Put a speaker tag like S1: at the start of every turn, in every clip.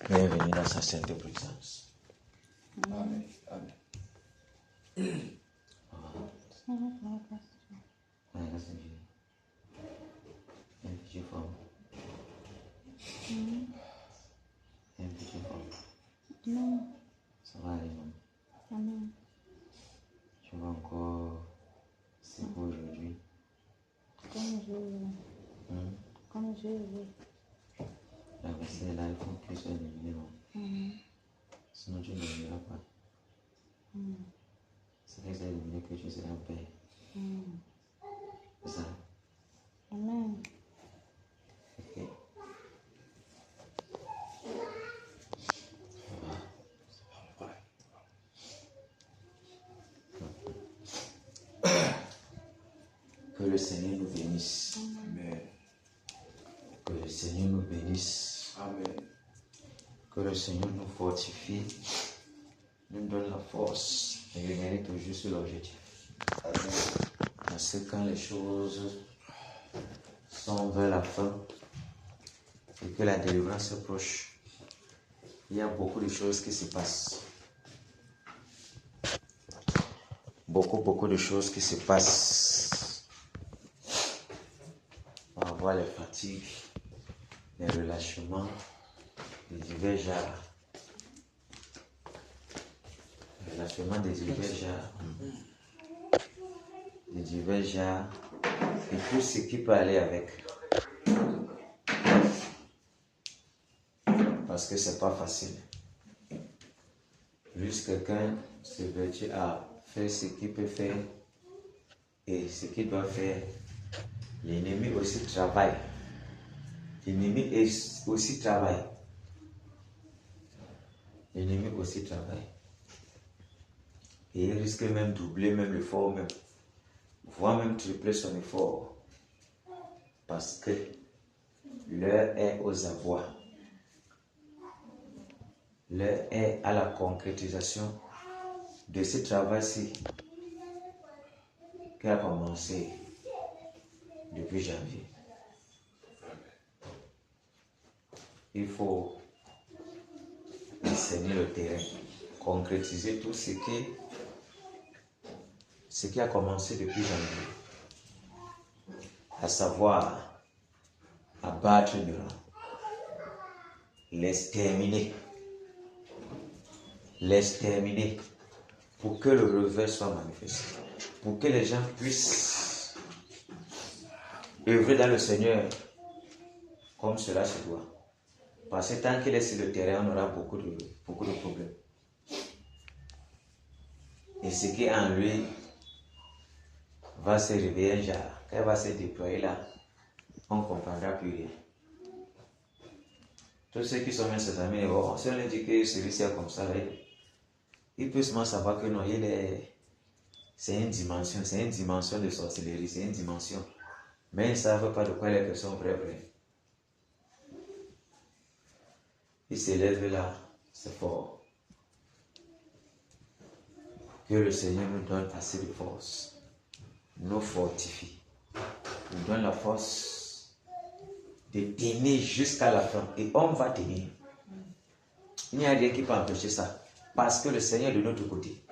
S1: Bienvenue dans sa sainte présence.
S2: Amen. Amen.
S1: Ça va aller, maman. Tu vas encore c'est pour aujourd'hui.
S3: Comme je veux.
S1: La vaisselle est là, il faut que tu sois éliminé, maman. Sinon tu ne dormiras pas. C'est que c'est éliminé que tu seras en paix. C'est ça.
S3: Amen.
S1: Ok. Que le Seigneur nous bénisse.
S2: Amen.
S1: Que le Seigneur nous bénisse.
S2: Amen.
S1: Que le Seigneur nous fortifie, nous donne la force de revenir toujours sur l'objectif. Parce que quand les choses sont vers la fin et que la délivrance est proche, il y a beaucoup de choses qui se passent. Beaucoup de choses qui se passent. On va voir les fatigues, les relâchements, les divers genres. Le relâchement des divers genres. Les divers genres et tout ce qui peut aller avec. Parce que c'est pas facile. Juste quelqu'un se vertu à faire ce qu'il peut faire et ce qu'il doit faire. L'ennemi aussi travaille. L'ennemi aussi travaille. L'ennemi aussi travaille. Et il risque même doubler même l'effort même. Voire même tripler son effort. Parce que l'heure est aux abois. L'heure est à la concrétisation de ce travail-ci qui a commencé depuis janvier. Il faut discerner le terrain, concrétiser tout ce qui a commencé depuis janvier, à savoir abattre le rang, l'exterminer pour que le revers soit manifesté, pour que les gens puissent œuvrer dans le Seigneur comme cela se doit. Parce que tant qu'il est sur le terrain, on aura beaucoup de problèmes. Et ce qui en lui va se réveiller un jour, quand il va se déployer là, on ne comprendra plus rien. Tous ceux qui sont même ses amis, bon, si on leur dit que celui-ci est comme ça, ils peuvent seulement savoir que non, c'est une dimension de sorcellerie, c'est une dimension. Mais ils ne savent pas de quoi les personnes vraies. Ils s'élèvent là, c'est fort. Que le Seigneur nous donne assez de force, nous fortifie, nous donne la force de tenir jusqu'à la fin. Et on va tenir. Il n'y a rien qui peut empêcher ça. Parce que le Seigneur est de notre côté.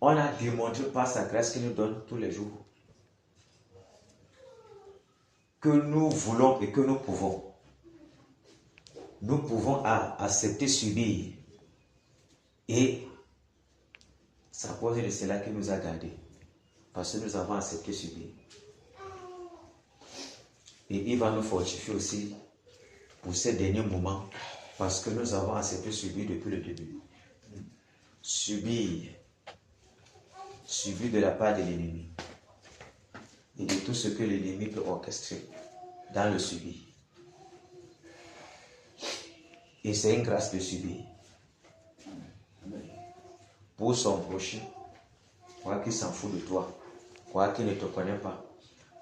S1: On a démontré par sa grâce qu'il nous donne tous les jours que nous voulons et que nous pouvons. Nous pouvons accepter subir. Et c'est à cause de cela qu'il nous a gardés. Parce que nous avons accepté subir. Et il va nous fortifier aussi pour ces derniers moments. Parce que nous avons accepté subir depuis le début. Subir de la part de l'ennemi. Et de tout ce que l'ennemi peut orchestrer dans le subir. Et c'est une grâce de subir. Pour son prochain, quoi qu'il s'en fout de toi, quoi qu'il ne te connaît pas,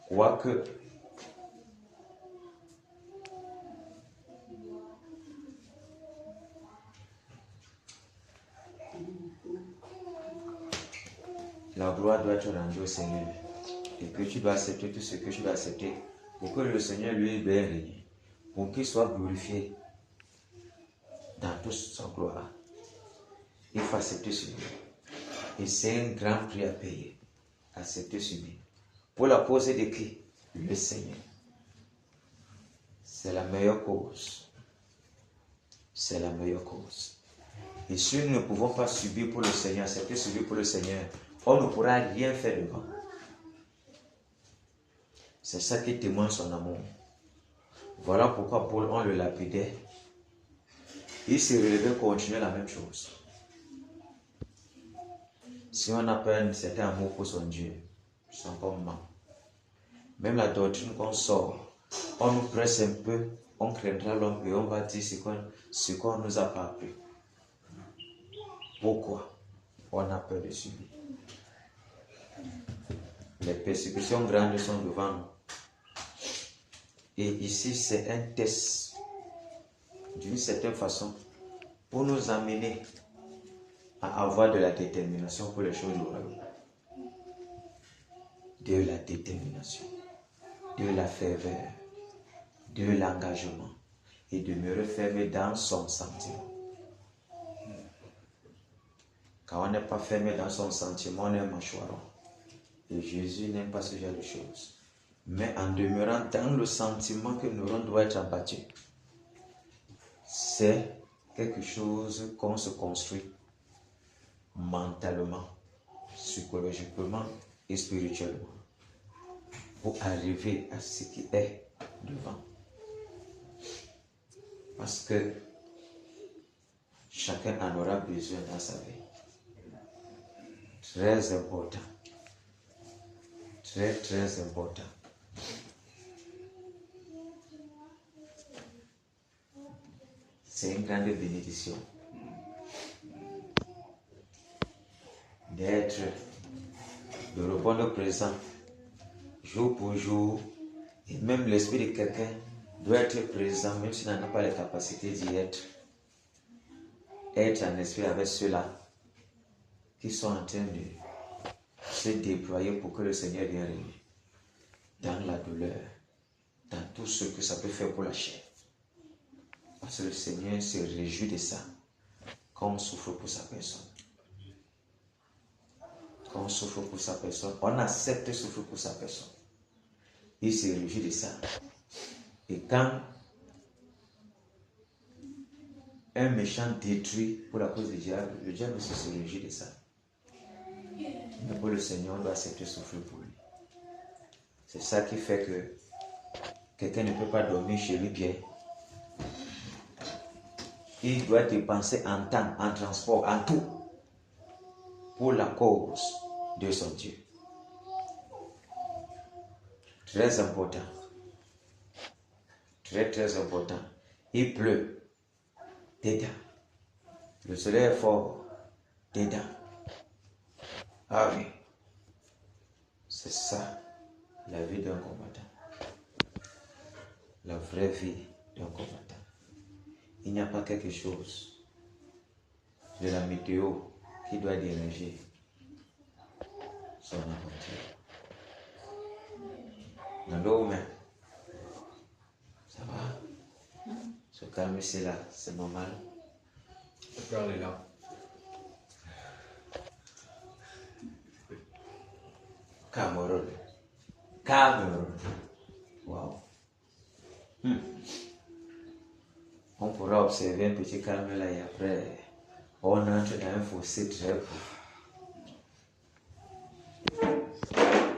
S1: quoi que la gloire doit être rendue au Seigneur. Et que tu dois accepter tout ce que tu dois accepter pour que le Seigneur lui ait bien régné, pour qu'il soit glorifié dans toute sa gloire. Il faut accepter subir. Et c'est un grand prix à payer. Accepter subir. Pour la cause de qui? Le Seigneur. C'est la meilleure cause. C'est la meilleure cause. Et si nous ne pouvons pas subir pour le Seigneur, accepter subir pour le Seigneur, on ne pourra rien faire devant. C'est ça qui témoigne son amour. Voilà pourquoi Paul, on le lapidait. Il s'est relevé, continuer la même chose. Si on n'a pas un certain amour pour son Dieu, c'est encore mal. Même la doctrine qu'on sort, on nous presse un peu, on craindra l'homme et on va dire ce qu'on nous a pas appris. Pourquoi? On a peur de subir. Les persécutions grandes sont devant nous. Et ici, c'est un test, d'une certaine façon, pour nous amener à avoir de la détermination pour les choses du royaume. De la détermination, de la ferveur, de l'engagement et de me refermer dans son sentiment. Quand on n'est pas fermé dans son sentiment, on est un mâchoiron. Et Jésus n'aime pas ce genre de choses. Mais en demeurant dans le sentiment que nous doit être abattu, c'est quelque chose qu'on se construit mentalement, psychologiquement et spirituellement pour arriver à ce qui est devant. Parce que chacun en aura besoin dans sa vie. Très important. Très, très important. C'est une grande bénédiction d'être, de répondre présent jour pour jour, et même l'esprit de quelqu'un doit être présent même s'il n'en a pas la capacité d'y être. Être en esprit avec ceux-là qui sont en train de se déployer pour que le Seigneur vienne régner dans la douleur, dans tout ce que ça peut faire pour la chair. Parce que le Seigneur se réjouit de ça quand on souffre pour sa personne. Quand on souffre pour sa personne, on accepte de souffrir pour sa personne. Il se réjouit de ça. Et quand un méchant détruit pour la cause du diable, le diable aussi se réjouit de ça. Mais pour le Seigneur, on doit accepter de souffrir pour lui. C'est ça qui fait que quelqu'un ne peut pas dormir chez lui bien. Il doit dépenser en temps, en transport, en tout, pour la cause de son Dieu. Très important. Très, très important. Il pleut. Dedans. Le soleil est fort. Dedans. Ah oui. C'est ça, la vie d'un combattant. La vraie vie d'un combattant. Il n'y a pas quelque chose de la météo qui doit déranger son aventure. Nando, ça va? Se calmer, c'est là, c'est normal.
S2: Je peux aller là.
S1: Cameroun. Cameroun. Wow. On pourra observer un petit calme là et après, on entre dans un fossé très profond.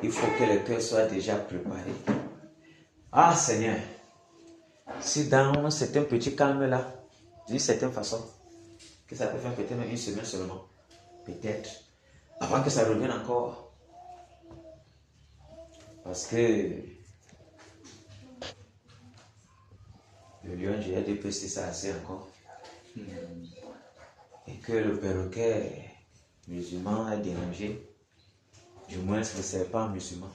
S1: Il faut que le cœur soit déjà préparé. Ah Seigneur, si dans certains petits calmes là, d'une certaine façon, que ça peut faire peut-être même une semaine seulement, peut-être, avant que ça revienne encore. Parce que le lion du RDP, c'est ça assez encore. Et que le perroquet musulman a dérangé, du moins le serpent musulman.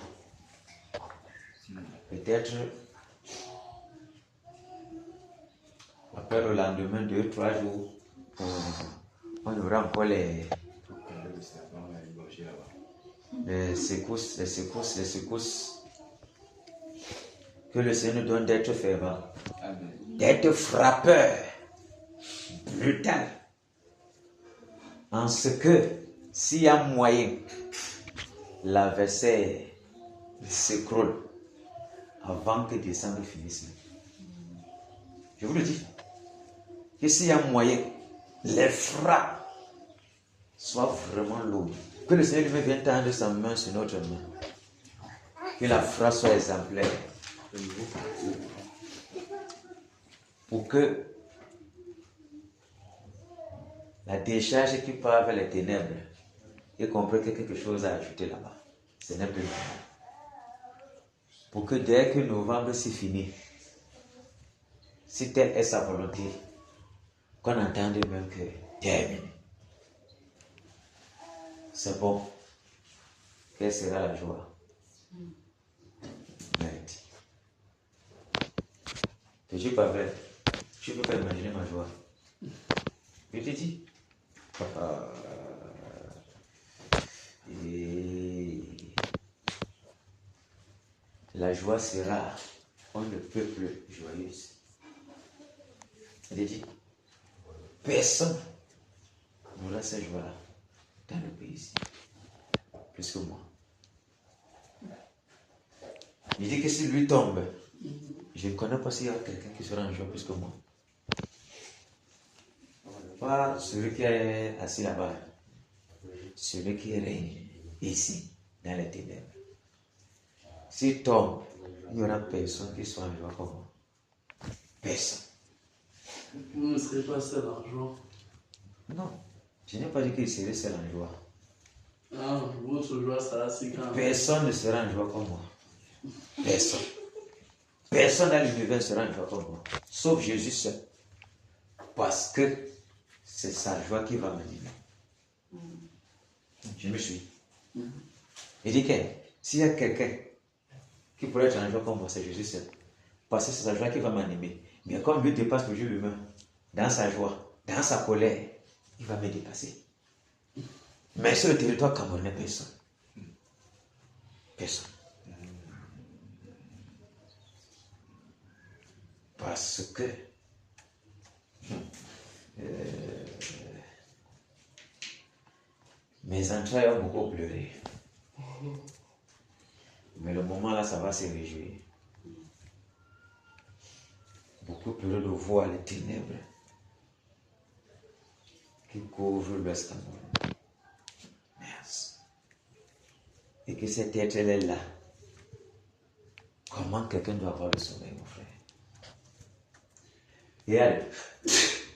S1: Peut-être après le lendemain, 2-3 jours, on aura encore les secousses. Que le Seigneur nous donne d'être fervent, d'être frappeur, brutal. En ce que, s'il y a moyen, l'adversaire s'écroule avant que décembre finisse. Je vous le dis, que s'il y a moyen, les frappes soient vraiment lourdes. Que le Seigneur lui-même vienne tendre sa main sur notre main. Que la frappe soit exemplaire. Pour que la décharge qui part vers les ténèbres ait compris que quelque chose à ajouter là-bas. Ce n'est plus normal. Pour que dès que novembre s'est fini, si telle est sa volonté, qu'on entende même que terminé. C'est bon. Quelle sera la joie? Merci. Je ne suis pas vrai. Je ne peux pas imaginer ma joie. Je te dis. Et la joie sera en le peuple joyeuse. Je te dis. Personne n'aura cette joie-là dans le pays ici. Plus que moi. Il dit que si lui tombe, je ne connais pas s'il y a quelqu'un qui sera en joie plus que moi. Pas celui qui est assis là-bas. Celui qui règne ici, dans les ténèbres. S'il tombe, il n'y aura personne qui soit en joie comme moi. Personne.
S4: Vous ne serez pas seul en joie.
S1: Non, je n'ai pas dit qu'il serait seul en joie.
S4: Ah, votre joie sera si grande.
S1: Personne ne sera en joie comme moi. Personne. Personne dans l'univers sera en joie comme moi. Sauf Jésus seul. Parce que c'est sa joie qui va m'animer. Je me suis. Il dit que s'il y a quelqu'un qui pourrait être en joie comme moi, c'est Jésus seul. Parce que c'est sa joie qui va m'animer. Mais comme lui dépasse toujours l'humain, dans sa joie, dans sa colère, il va me dépasser. Mais sur le territoire camerounais, personne. Personne. Parce que mes entrailles ont beaucoup pleuré. Mais le moment là, ça va se réjouir. Beaucoup pleuré de voir les ténèbres qui couvrent l'Ouest Cameroun. Merci. Et que cet être est là. Comment quelqu'un doit avoir le sommeil, mon frère? Et elle,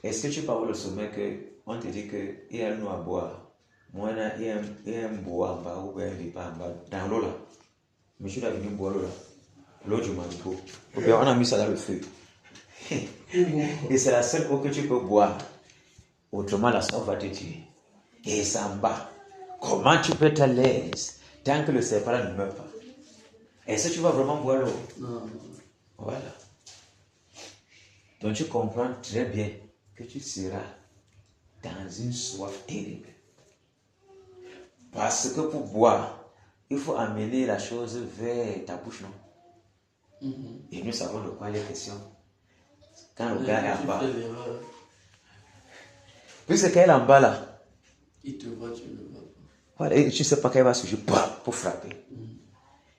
S1: est-ce que tu peux avoir le sommeil que on te dit que il y a l'eau à boire? Moi, il y a un bois en bas ou bien un repas en bas. Dans l'eau là. Mais je suis venu boire l'eau là. L'eau du Manico. Ou bien on a mis ça dans le feu. Et c'est la seule eau que tu peux boire. Autrement, la soif va te tuer. Et ça en bas. Comment tu peux être à l'aise tant que le serpent ne meurt pas? Est-ce que tu vas vraiment boire l'eau?
S4: Non.
S1: Voilà. Donc tu comprends très bien que tu seras dans une soif terrible. Parce que pour boire, il faut amener la chose vers ta bouche, non? Et nous savons de quoi il est question. Quand le gars est en bas. Puisque quand il est en bas là,
S4: il te voit, tu ne le vois pas.
S1: Voilà, et tu ne sais pas quand il va surgir pour frapper.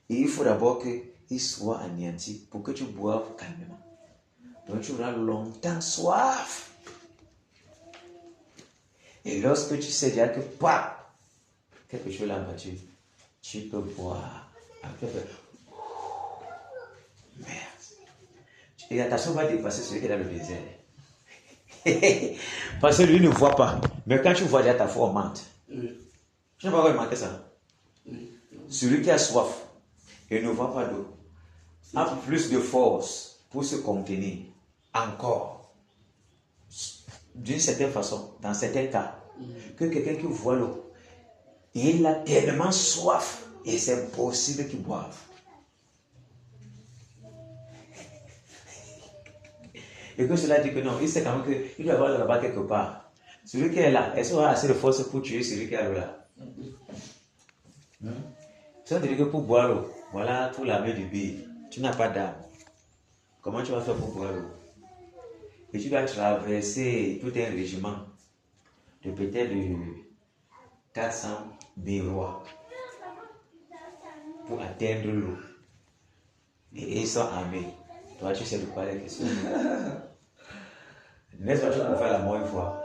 S1: Et il faut d'abord qu'il soit anéanti pour que tu boives calmement. Donc tu auras longtemps soif. Et lorsque tu sais déjà que quelque chose l'a battu, tu peux boire. Merde. Et attention, va dépasser celui qui est dans le désert. Parce que lui ne voit pas. Mais quand tu vois déjà ta foi augmente.
S4: Oui.
S1: Tu n'as pas remarqué ça?
S4: Oui.
S1: Celui qui a soif et ne voit pas d'eau a plus de force pour se contenir encore. D'une certaine façon, dans certains cas, que quelqu'un qui voit l'eau. Il a tellement soif et c'est impossible qu'il boive. Et que cela dit que non, il sait quand même qu'il doit avoir là-bas quelque part. Celui qui est là, est-ce qu'il aura assez de force pour tuer celui qui est là? Si on te dit que pour boire l'eau, voilà, pour laver du billet, tu n'as pas d'âme. Comment tu vas faire pour boire l'eau? Et tu dois traverser tout un régiment de peut-être 400 bérois pour atteindre l'eau. Et ils sont armés. Toi, tu sais de quoi les questions. N'est-ce pas, tu peux faire la mort une fois.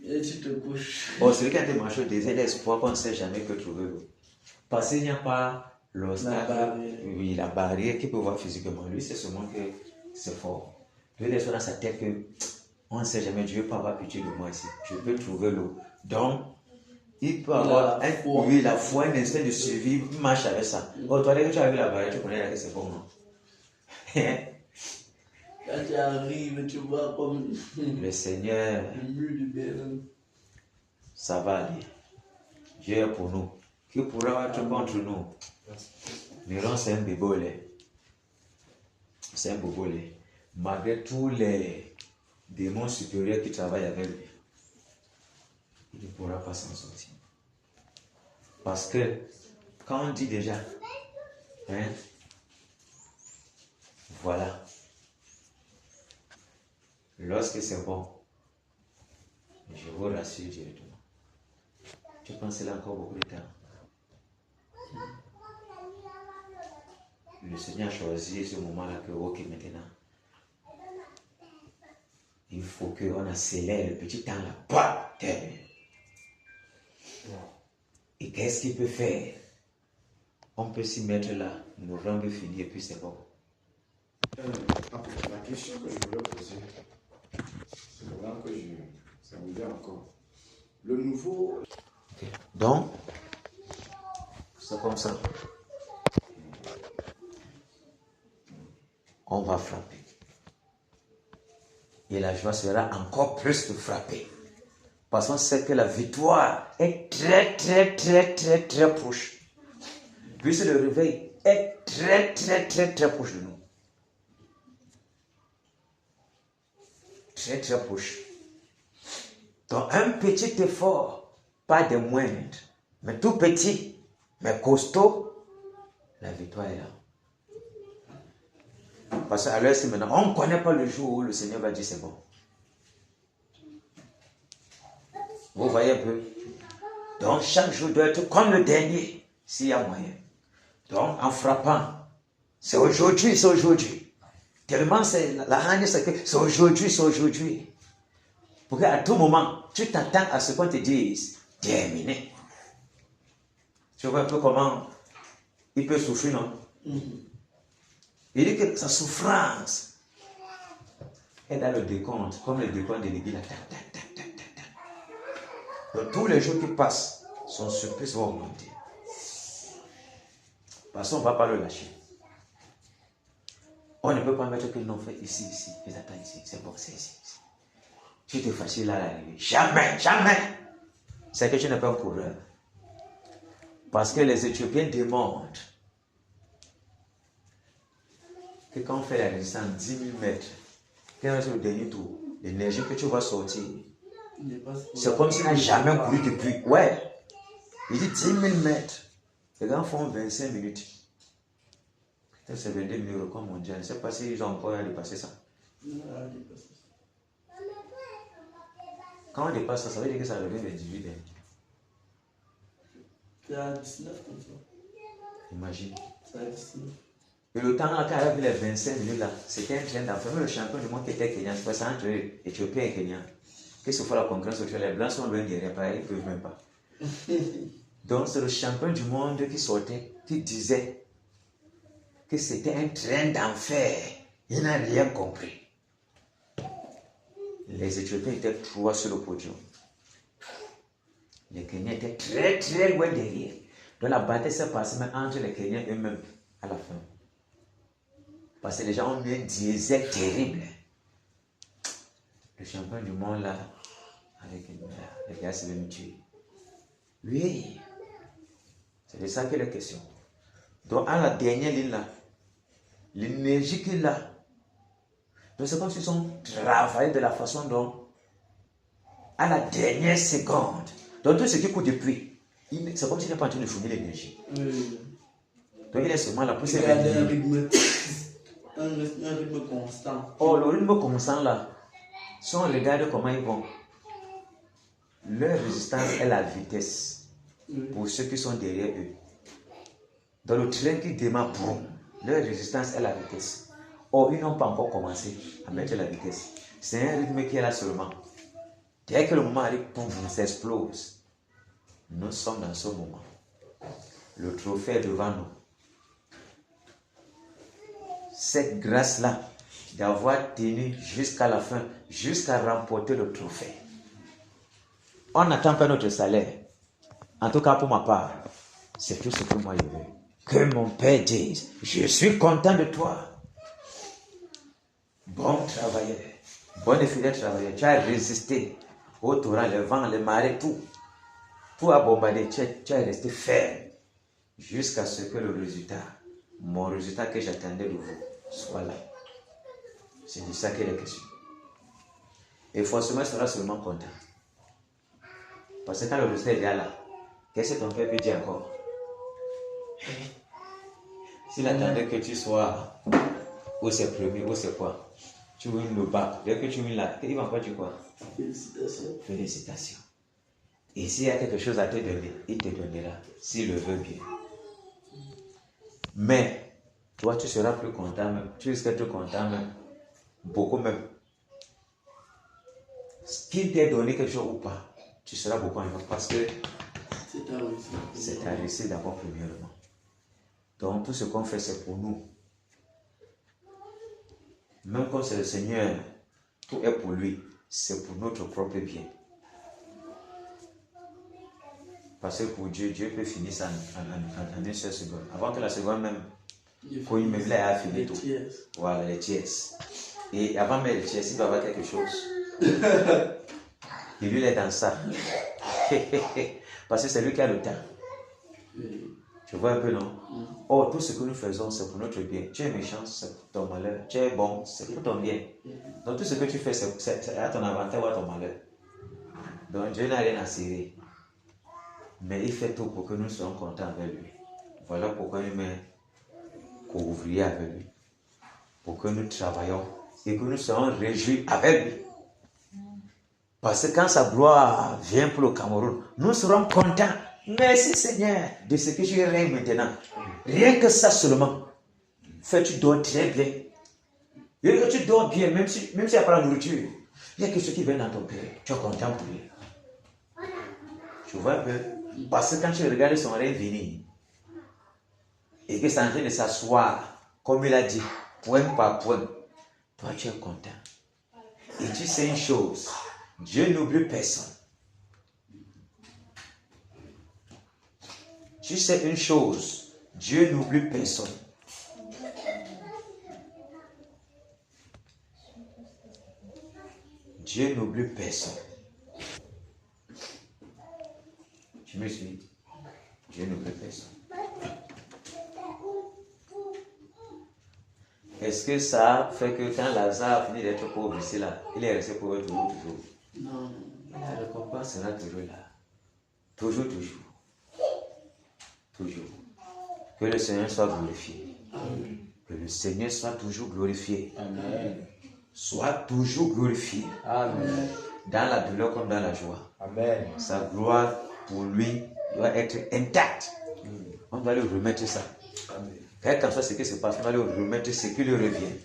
S4: Et tu te couches.
S1: Oh, celui qui a été marché au désert, l'espoir qu'on ne sait jamais que trouver l'eau. Parce qu'il n'y a pas l'obstacle, oui, la barrière qu'il peut voir physiquement. Lui, c'est seulement que c'est fort. Lui, il est dans sa tête que on ne sait jamais, Dieu peut avoir pitié de moi ici. Je peux trouver l'eau. Donc, il peut avoir la foi, un instinct de survie, il marche avec ça. Oh, toi, dès que tu as vu la barrière, tu connais là que c'est bon, non?
S4: Quand tu arrives, tu vois comme
S1: Le Seigneur,
S4: le mur de Berlin.
S1: ça va aller. Dieu est pour nous. Qui pourra être contre nous? Néron, c'est un bébé. C'est un bébé. Malgré tous les démons supérieurs qui travaillent avec lui, il ne pourra pas s'en sortir. Parce que, quand on dit déjà, hein, voilà, lorsque c'est bon, je vous rassure directement. Tu penses là encore beaucoup de temps. Le Seigneur a choisi ce moment-là que, ok, maintenant, il faut qu'on accélère le petit temps là, pas terminé. Et qu'est-ce qu'il peut faire? On peut s'y mettre là, nous rendre fini et puis c'est bon.
S2: La question que je voulais poser, c'est maintenant que ça me vient encore. Le nouveau.
S1: Okay. Donc, c'est comme ça. On va frapper. Et la joie sera encore plus de frapper. Parce qu'on sait que la victoire est très, très, très, très, très proche. Puisque le réveil est très, très, très, très proche de nous. Très, très proche. Donc, un petit effort, pas de moindre, mais tout petit, mais costaud, la victoire est là. Parce qu'à l'heure, c'est maintenant, on ne connaît pas le jour où le Seigneur va dire c'est bon. Vous voyez un peu? Donc, chaque jour doit être comme le dernier, s'il y a moyen. Donc, en frappant, c'est aujourd'hui, c'est aujourd'hui. Tellement c'est la haine, c'est que c'est aujourd'hui, c'est aujourd'hui. Pour qu'à tout moment, tu t'attends à ce qu'on te dise, terminé. Tu vois un peu comment il peut souffrir, non? Il dit que sa souffrance est dans le décompte, comme le décompte de l'église. Donc tous les jours qui passent, son surprise va augmenter. Parce qu'on ne va pas le lâcher. On ne peut pas mettre que non, fait ici, et attends ici, c'est bon, c'est ici. Tu te fâches là à l'arrivée. Jamais, jamais. C'est que tu n'es pas un coureur. Parce que les Éthiopiens demandent que quand on fait la résistance 10 000 mètres, quand on est sur le dernier tour, l'énergie que tu vas sortir, c'est comme s'il n'a jamais couru depuis. Ouais. Il dit 10 000 mètres. Les gars font 25 minutes. C'est 22 minutes record mondial. Je ne sais pas s'ils ont encore dépassé ça. Quand on dépasse ça, ça veut dire que ça revient 28.
S4: C'est à 19 comme ça.
S1: Imagine.
S4: C'est à 19.
S1: Et le temps là, quand il a vu les 25 minutes là, c'était un train d'enfer. Même le champion du monde qui était Kenyan, c'est pas ça entre Éthiopien et Kenyan. Qu'est-ce qu'il faut la concurrence entre les blancs sont loin derrière, pareil, ils ne peuvent même pas. Donc c'est le champion du monde qui sortait, qui disait que c'était un train d'enfer. Il n'a rien compris. Les Éthiopiens étaient 3 sur le podium. Les Kenyans étaient très très loin derrière. Donc la bataille s'est passée entre les Kenyans eux-mêmes à la fin. Parce que les gens ont mis un diesel terrible. Le champion du monde là, avec les gars se veulent me tuer. Oui, c'est de ça qu'il est question. Donc à la dernière ligne là, l'énergie qu'il a, donc c'est comme s'ils ont travaillé de la façon dont, à la dernière seconde, donc tout ce qui court depuis, c'est comme s'il n'est pas en train de fournir l'énergie.
S4: Oui.
S1: Donc il est seulement là pour se
S4: Un rythme constant.
S1: Oh, le rythme constant là, si on regarde comment ils vont, leur résistance est la vitesse pour ceux qui sont derrière eux. Dans le train qui démarre, boum, leur résistance est la vitesse. Or, ils n'ont pas encore commencé à mettre la vitesse. C'est un rythme qui est là seulement. Dès que le moment arrive, boum, ça explose. Nous sommes dans ce moment. Le trophée est devant nous. Cette grâce-là, d'avoir tenu jusqu'à la fin, jusqu'à remporter le trophée. On n'attend pas notre salaire. En tout cas, pour ma part, c'est tout ce que moi je veux. Que mon Père dise, je suis content de toi. Bon travailleur, bon et fidèle travailleur, tu as résisté au torrent, le vent, les marées, tout. Tout a bombardé, tu es resté ferme jusqu'à ce que le résultat, mon résultat que j'attendais de vous, soit là. C'est de ça qu'il est question. Et forcément, il sera seulement content. Parce que quand le résultat est là, qu'est-ce que ton père peut dire encore? S'il attendait que tu sois ou c'est premier, ou c'est quoi, tu wins le bac. Dès que tu wins là, il va pas dire quoi?
S4: Félicitations.
S1: Félicitations. Et s'il y a quelque chose à te donner, il te donnera, s'il le veut bien. Mais, toi, tu seras plus content même. Tu risques d'être content même. Beaucoup même. Qu'il t'ait donné quelque chose ou pas, tu seras beaucoup en joie parce que
S4: C'est ta réussite.
S1: c'est ta réussite d'abord premièrement. Donc, tout ce qu'on fait, c'est pour nous. Même quand c'est le Seigneur, tout est pour lui. C'est pour notre propre bien. Parce que pour Dieu, Dieu peut finir ça en une seule seconde. Avant que la seconde même, quand il me l'a fini tout. Voilà, les tiers. Et avant même les tiers, il doit avoir quelque chose. Et lui, il est dans ça. Parce que c'est lui qui a le temps. Tu vois un peu, non? Oh, tout ce que nous faisons, c'est pour notre bien. Tu es méchant, c'est pour ton malheur. Tu es bon, c'est pour ton bien. Donc, tout ce que tu fais, c'est à ton avantage ou à ton malheur. Donc, Dieu n'a rien à cirer. Mais il fait tout pour que nous soyons contents avec lui. Voilà pourquoi il met co-ouvrier avec lui. Pour que nous travaillons et que nous soyons réjouis avec lui. Parce que quand sa gloire vient pour le Cameroun, nous serons contents. Merci Seigneur de ce que tu règnes maintenant. Rien que ça seulement. Fait, tu dors très bien. Et que tu dors bien, même s'il n'y a pas la nourriture. Il y a quelque chose qui vient dans ton cœur. Tu es content pour lui. Tu vois un peu? Parce que quand tu regardes son rêve venir, et que c'est en train de s'asseoir, comme il a dit, point par point, toi tu es content. Et tu sais une chose, Dieu n'oublie personne. Tu sais une chose, Dieu n'oublie personne. Dieu n'oublie personne. Tu me suis? Dieu n'oublie personne. Est-ce que ça fait que quand Lazare a fini d'être pauvre ici, là, il est resté pauvre toujours?
S4: Non.
S1: La récompense sera toujours là. Toujours. Toujours. Que le Seigneur soit glorifié.
S4: Amen.
S1: Que le Seigneur soit toujours glorifié.
S2: Amen.
S1: Soit toujours glorifié.
S2: Amen.
S1: Dans la douleur comme dans la joie.
S2: Amen.
S1: Sa gloire pour lui doit être intacte. On doit lui remettre ça.
S2: Amen.
S1: Quel qu'en soit ce qui se passe, on va lui remettre ce qui lui revient.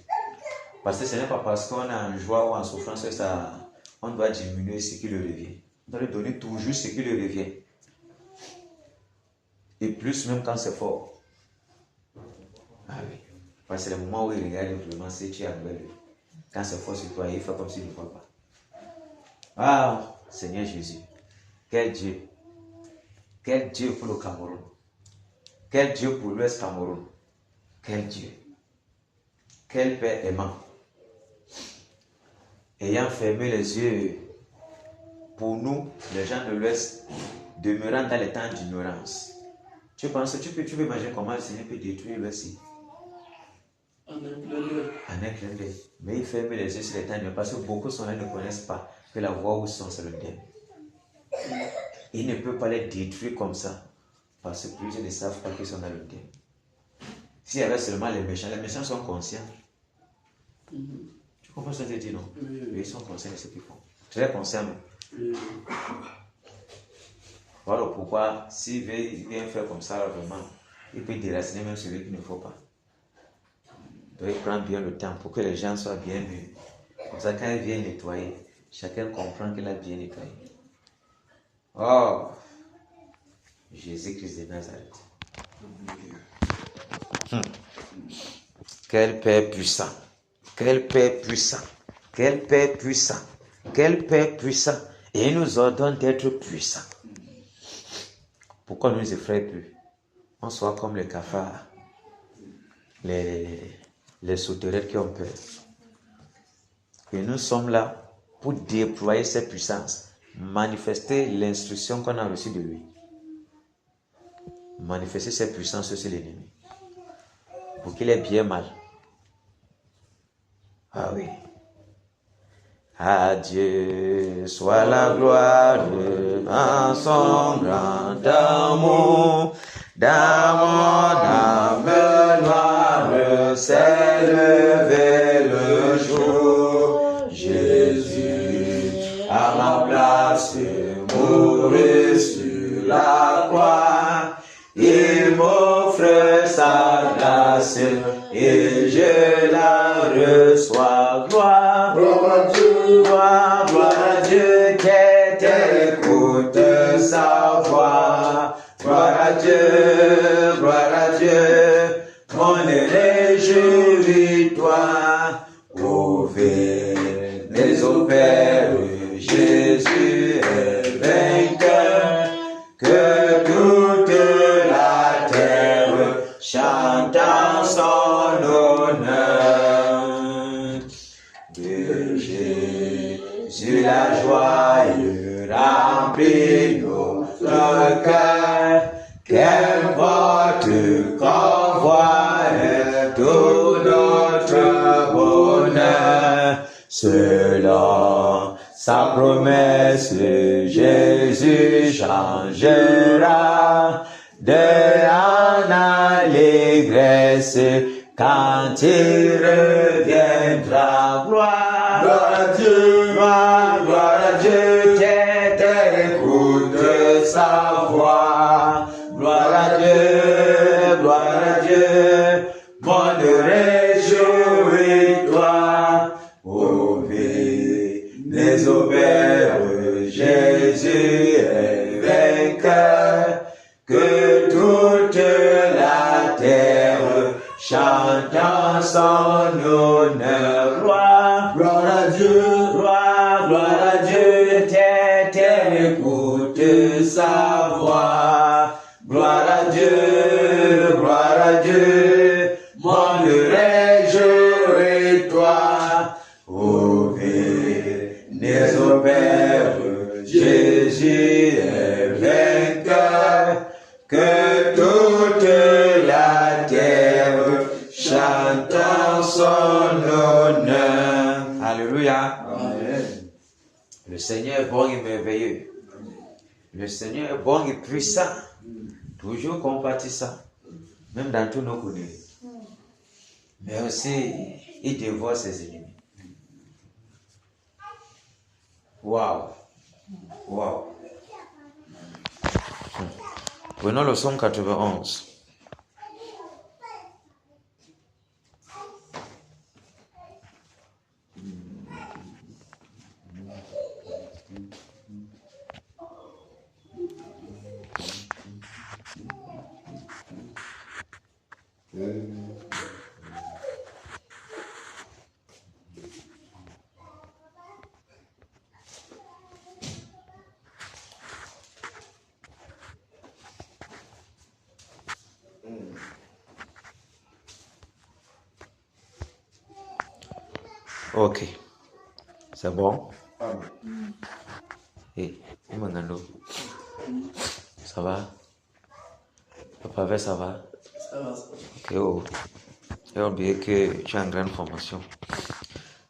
S1: Parce que ce n'est pas parce qu'on est en joie ou en souffrance que ça, on doit diminuer ce qui lui revient. On doit lui donner toujours ce qui lui revient. Et plus même quand c'est fort. Ah oui. Parce que c'est le moment où il regarde vraiment si tu es avec lui. Quand c'est fort sur toi, il fait comme s'il ne voit pas. Ah, Seigneur Jésus. Quel Dieu. Quel Dieu pour le Cameroun. Quel Dieu pour l'Ouest Cameroun. Quel Dieu. Quel Père aimant. Ayant fermé les yeux pour nous, les gens de l'Ouest, demeurant dans les temps d'ignorance. Tu penses, tu peux imaginer comment le Seigneur peut détruire l'Ouest?
S4: En un clin d'œil.
S1: En un clin d'œil. Mais il ferme les yeux sur les temps d'ignorance parce que beaucoup sont là et ne connaissent pas que la voie où ils sont, c'est le diable. Il ne peut pas les détruire comme ça parce que plusieurs ne savent pas qu'ils sont dans le diable. S'il y avait seulement les méchants sont conscients Tu comprends ce que je te dis, non?
S4: Oui.
S1: Ils sont conscients de ce qu'ils font. Très conscients même.
S4: Oui.
S1: Voilà pourquoi, s'il vient faire comme ça, là, vraiment, il peut déraciner même celui qu'il ne faut pas. Donc, il prend bien le temps pour que les gens soient bien vus. Comme ça, quand il vient nettoyer, chacun comprend qu'il a bien nettoyé. Oh, Jésus-Christ de Nazareth. Quel Père puissant. Quel Père puissant. Quel Père puissant. Quel Père puissant. Et il nous ordonne d'être puissants. Pourquoi nous nous effrayons plus? On soit comme les cafards, les sauterelles qui ont peur. Et nous sommes là pour déployer cette puissance, manifester l'instruction qu'on a reçue de lui. Manifester cette puissance sur l'ennemi. Pour qu'il ait bien mal. Ah oui. À Dieu soit la gloire en son grand amour. Dans mon âme noire s'est levé le jour. Jésus à ma place mourut sur la croix. Il m'offre sa grâce et je la reçois. Gloire, gloire à Dieu, gloire à Dieu qui écoute sa voix. Gloire à Dieu, mon réjouis-toi. Venez au Père, Jésus est vainqueur, que toute la terre chante en son honneur. De Jésus la joie remplit notre cœur, qu'importe qu'envoie tout notre bonheur. Selon sa promesse, Jésus changera en allégresse quand il reviendra. Gloire à Dieu, gloire à Dieu, qui écoute sa voix. Gloire à Dieu, mon réjouis-toi. Venez au Père, Jésus est vainqueur, que toute la terre chante en son honneur. Gloire à Dieu, gloire à Dieu, écoute sa voix. Gloire à Dieu, mon réjouis-toi. Venez au Père, Jésus est vainqueur, que toute la terre chante en son honneur. Alléluia.
S2: Amen.
S1: Le Seigneur est bon et merveilleux. Le Seigneur est bon et puissant. Toujours compatissant. Même dans tous nos connues. Mais aussi, il dévore ses ennemis. Waouh. Waouh. Prenons le psaume 91. Ok. C'est bon?
S2: Amen.
S1: Hey, Mangando. Ça va? Papa, ça va?
S4: Ça va.
S1: Ok, oh. J'ai oublié que tu as une grande formation.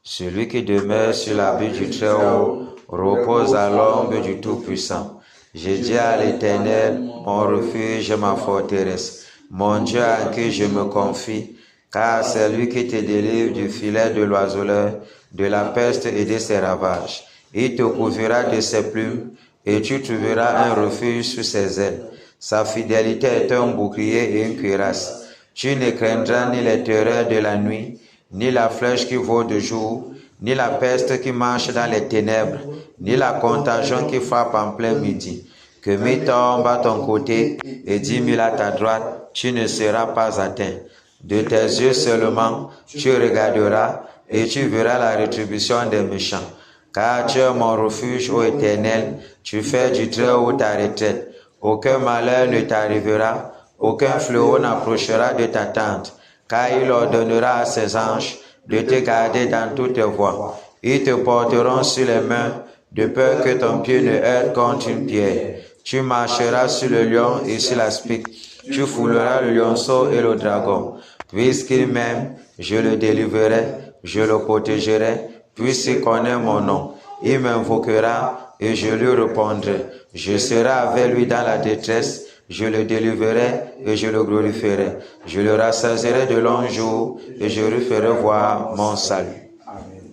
S1: Celui qui demeure sur l'abri du Très-Haut repose à l'ombre du Tout-Puissant. J'ai dit à l'Éternel, mon refuge et ma forteresse, mon Dieu à qui je me confie. car c'est lui qui te délivre du filet de l'oiseleur, de la peste et de ses ravages. Il te couvrira de ses plumes, et tu trouveras un refuge sous ses ailes. Sa fidélité est un bouclier et une cuirasse. Tu ne craindras ni les terreurs de la nuit, ni la flèche qui vole de jour, ni la peste qui marche dans les ténèbres, ni la contagion qui frappe en plein midi. Que 1000 tombent à ton côté et 10 000 à ta droite, tu ne seras pas atteint. De tes yeux seulement, tu regarderas et tu verras la rétribution des méchants. Car tu es mon refuge, ô Éternel, tu fais du Très-Haut ta retraite. Aucun malheur ne t'arrivera, aucun fléau n'approchera de ta tente, car il ordonnera à ses anges de te garder dans toutes tes voies. Ils te porteront sur les mains, de peur que ton pied ne heurte contre une pierre. Tu marcheras sur le lion et sur la spique. Tu fouleras le lionceau et le dragon. Puisqu'il m'aime, je le délivrerai, je le protégerai, puisqu'il connaît mon nom. Il m'invoquera et je lui répondrai. Je serai avec lui dans la détresse, je le délivrerai et je le glorifierai. Je le rassasierai de longs jours et je lui ferai voir mon salut.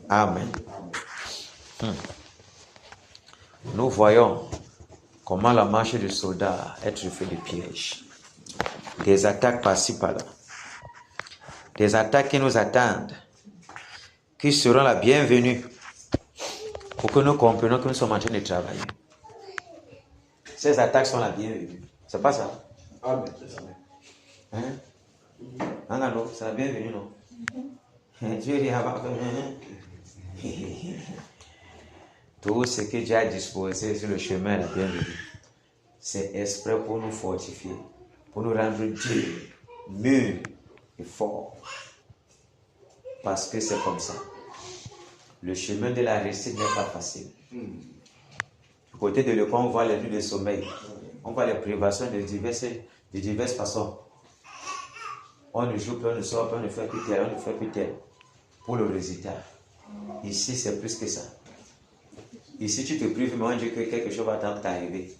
S1: Amen. Nous voyons comment la marche du soldat est truffée de pièges. Des attaques par-ci par-là. Des attaques qui nous attendent, qui seront la bienvenue pour que nous comprenions que nous sommes en train de travailler. Ces attaques sont la bienvenue. C'est pas ça?
S2: Amen.
S1: Hein? Non, c'est la bienvenue, non? Dieu dit avant. Tout ce que Dieu a disposé sur le chemin est la bienvenue. C'est exprès pour nous fortifier, pour nous rendre Dieu mûrs et forts. Parce que c'est comme ça. Le chemin de la réussite n'est pas facile. Du côté de l'école, on voit les nuits de sommeil. On voit les privations de diverses façons. On ne joue plus, on ne sort plus, on ne fait plus tel, on ne fait plus tel. Pour le résultat. Ici, c'est plus que ça. Ici, tu te prives, mais on dit que quelque chose va t'arriver.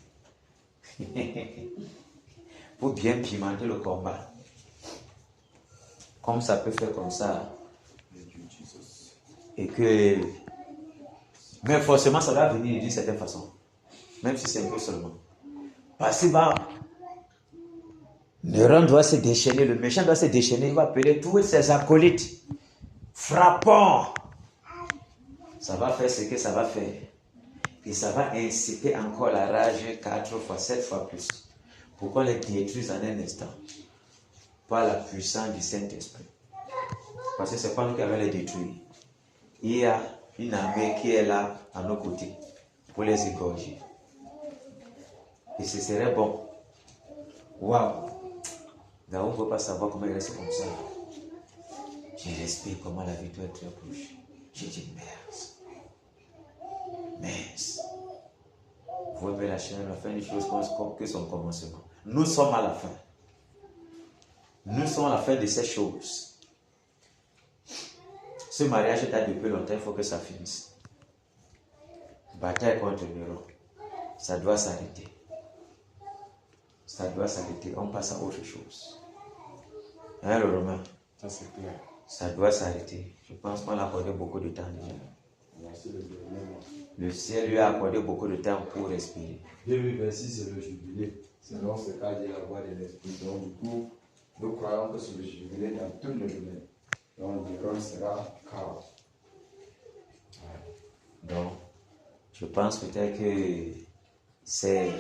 S1: Pour bien pimenter le combat. Comme ça peut faire comme ça. Et que... Mais forcément, ça va venir d'une certaine façon. Même si c'est un peu seulement. Parce que Néron doit se déchaîner, le méchant doit se déchaîner, il va appeler tous ses acolytes. Frappons! Ça va faire ce que ça va faire. Et ça va inciter encore la rage 4 fois, 7 fois plus. Pour qu'on les détruise en un instant. Par la puissance du Saint-Esprit. Parce que ce n'est pas nous qui allons les détruire. Il y a une armée qui est là à nos côtés pour les égorger. Et ce serait bon. Waouh! Mais on ne peut pas savoir comment il reste comme ça. Je respire comment la victoire est très proche. Je dis merci. Merci. Vous voyez la chaîne, la fin des choses comme que son commencement. Nous sommes à la fin. Nous sommes à la fin de ces choses. Ce mariage date depuis longtemps, il faut que ça finisse. Bataille contre Néron. Ça doit s'arrêter. Ça doit s'arrêter. On passe à autre chose. Hein, le Romain?
S2: Ça, c'est clair.
S1: Ça doit s'arrêter. Je pense qu'on a accordé beaucoup de temps déjà.
S2: Merci le gouvernement.
S1: Le ciel lui a accordé beaucoup de temps pour respirer.
S2: 2026, c'est le jubilé. Selon ce qu'a dit la voix de l'Esprit. Donc, du coup, nous croyons que c'est le jubilé dans tous les domaines. Donc, Néron sera chaos.
S1: Donc, je pense peut-être que ces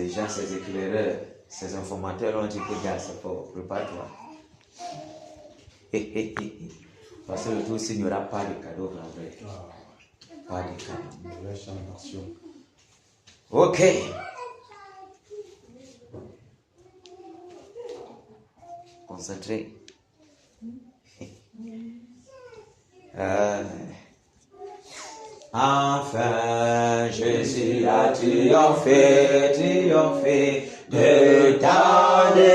S1: gens, ces éclaireurs, ces informateurs ont dit que gars, c'est fort, prépare-toi. Parce que le tout, il n'y aura pas de cadeau vrai. Pas de cadeau. Ok. Concentré. Enfin, Jésus a triomphé, triomphé de tant de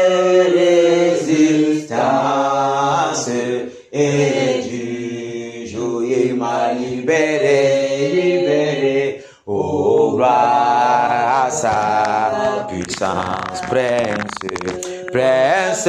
S1: résistance. Et du jour il m'a libéré, libéré. Oh, gloire à sa puissance, prince, prince.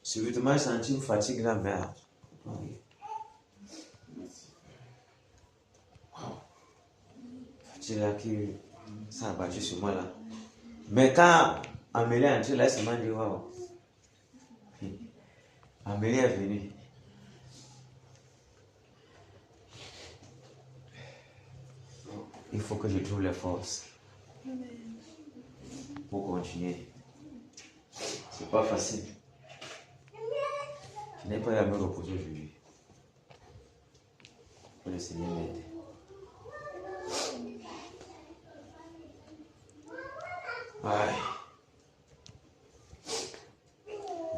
S1: Subitement, j'ai senti une fatigue la merde. Fatigue là qui ça a battu sur moi là. Mais quand Amélie est entrée là, elle m'a dit waouh. Amélie est venue. Il faut que je trouve les forces pour continuer. C'est pas facile. Je n'ai pas à me reposer aujourd'hui. Que le Seigneur m'aide. Ouais.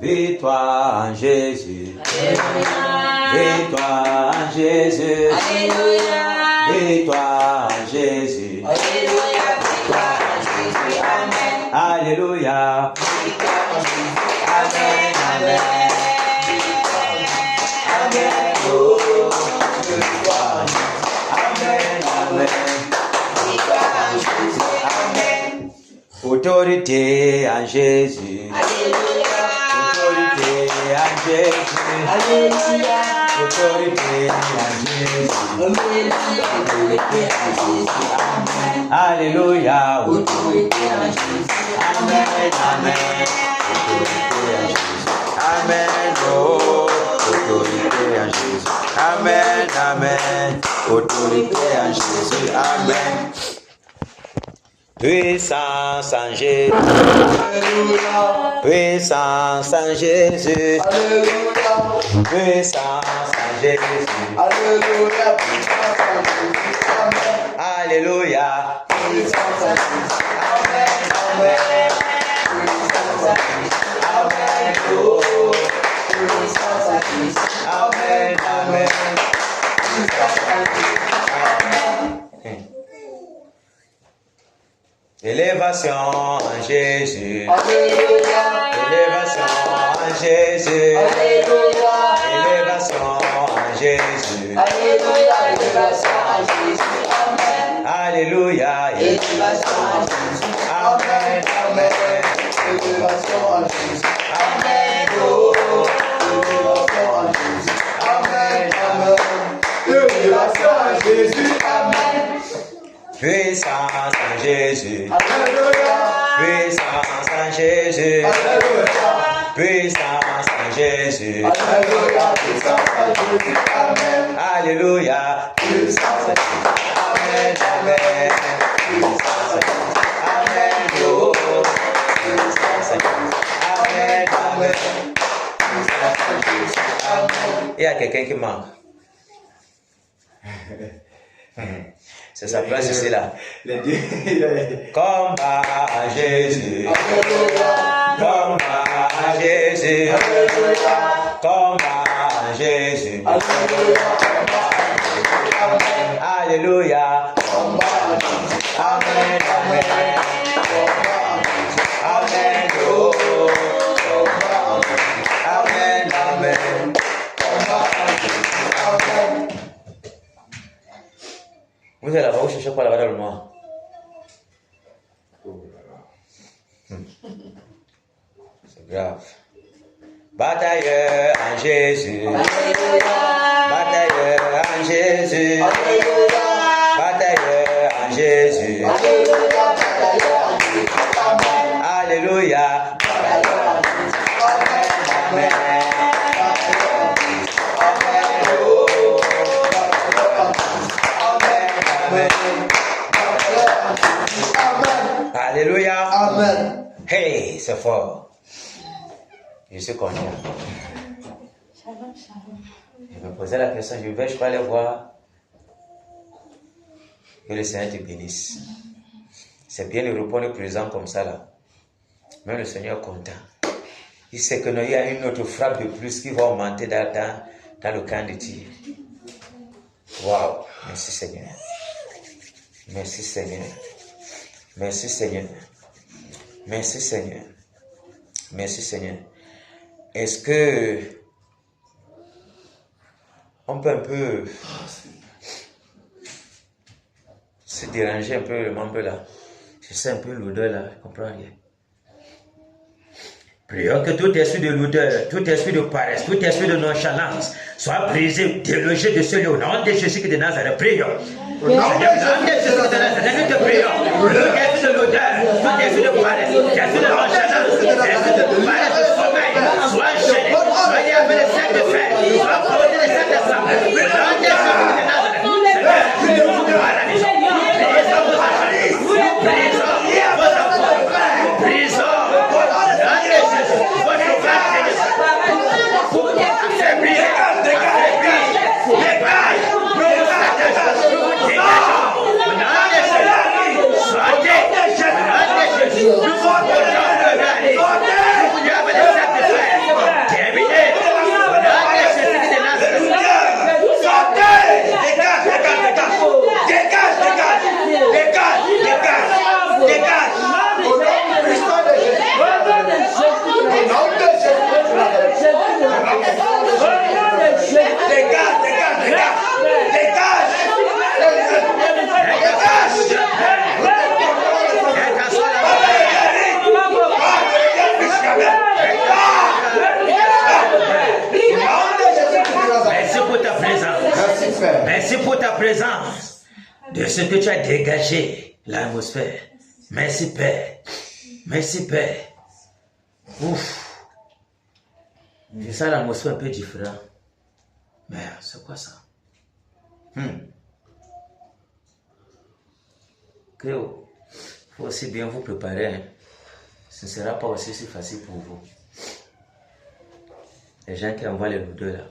S1: Victoire en Jésus. Alléluia. Victoire en Jésus. Alléluia. Victoire en Jésus. Alléluia. Victoire en Jésus. Amen. Alléluia. Victoire en Jésus. Amen. Amen. Amen. Oh. Victoire en Jésus. Amen. Amen. Victoire en Jésus. Amen. Autorité en Jésus. Alléluia. Autorité en Jésus. Alléluia. Autorité en Jésus. Alléluia. Autorité en Jésus. Amen. Alléluia. Autorité en Jésus. Amen. Amen. Autorité en Jésus. Amen. Oh. Autorité en Jésus. Amen. Amen. Autorité en Jésus. Amen. Puissance en Jésus. Alléluia. Puissance en Jésus. Alléluia. Puissance en Jésus. Alléluia. Puissance en Jésus. Amen. Alléluia. Puissance en Jésus. Amen. Amen. Puissance en Jésus. Amen. Oh. Puissance en Jésus. Amen. Amen. Puissance en Jésus. Amen. Élévation en Jésus. Alléluia. Élévation en Jésus. Alléluia. Élévation en Jésus. Alléluia. Élévation en Jésus. Amen. Alléluia. Élévation en Jésus. Amen. Amen. Élévation en Jésus. Amen. Oh. Élévation en Jésus. Amen. Amen.
S2: Jésus, Amen.
S1: Puissance en Jésus.
S2: Alléluia.
S1: Puissance en Jésus.
S2: Alléluia.
S1: Puissance en Jésus.
S2: Alléluia. Puissance en Jésus, Amen.
S1: Alléluia.
S2: Puissance en Jésus.
S1: Amen. Amen. Puissance en Jésus. Amen. Oh. Puissance en Jésus. Amen. Amen. Puissance en Jésus. Amen. Il y a quelqu'un qui manque. C'est sa place ici là. Combat à Jésus. Combat à Jésus. Combat à Jésus. Alléluia. Amen. Amen. Amen. Oh. Amen. Amen. Vous êtes là-bas, vous cherchez quoi là-bas dans le noir? C'est grave. Batailleur en Jésus. Batailleur en Jésus. Batailleur en Jésus. Alléluia. Amen. Alléluia.
S2: Amen.
S1: Hey, c'est fort. Je suis content.
S3: Shalom, shalom.
S1: Je me posais la question, je vais aller voir. Que le Seigneur te bénisse. C'est bien de répondre présent comme ça là. Même le Seigneur est content. Il sait que il y a une autre frappe de plus qui va augmenter dans le camp de tir. Waouh. Merci Seigneur. Merci Seigneur. Merci Seigneur. Merci Seigneur. Merci Seigneur. Est-ce que on peut un peu se déranger un peu le membre là? Je sens un peu l'odeur là, je comprends rien. Prions que tout esprit de l'odeur, tout esprit de paresse, tout esprit de nonchalance soit brisé, délogé de ce lieu. Au nom de Jésus de Nazareth, prions. Au nom de Jésus de Nazareth, nous te prions. Tout esprit de l'odeur, tout esprit de paresse, tout esprit de nonchalance, tout esprit de paresse, de sommeil, soit enchaîné, soit lié avec les sacs de fer, soit posé les sacs de sang. Au nom de Jésus de Nazareth, Seigneur, nous te paralysons. Brisons vos enchaînements, brisons vos enfants, brisons. Merci pour ta présence, de ce que tu as dégagé l'atmosphère. Merci Père. Merci Père. Ouf. Je sens l'atmosphère un peu différente. Mais c'est quoi ça? Créo, il faut aussi bien vous préparer. Hein. Ce ne sera pas aussi si facile pour vous. Les gens qui envoient les lourdeurs là.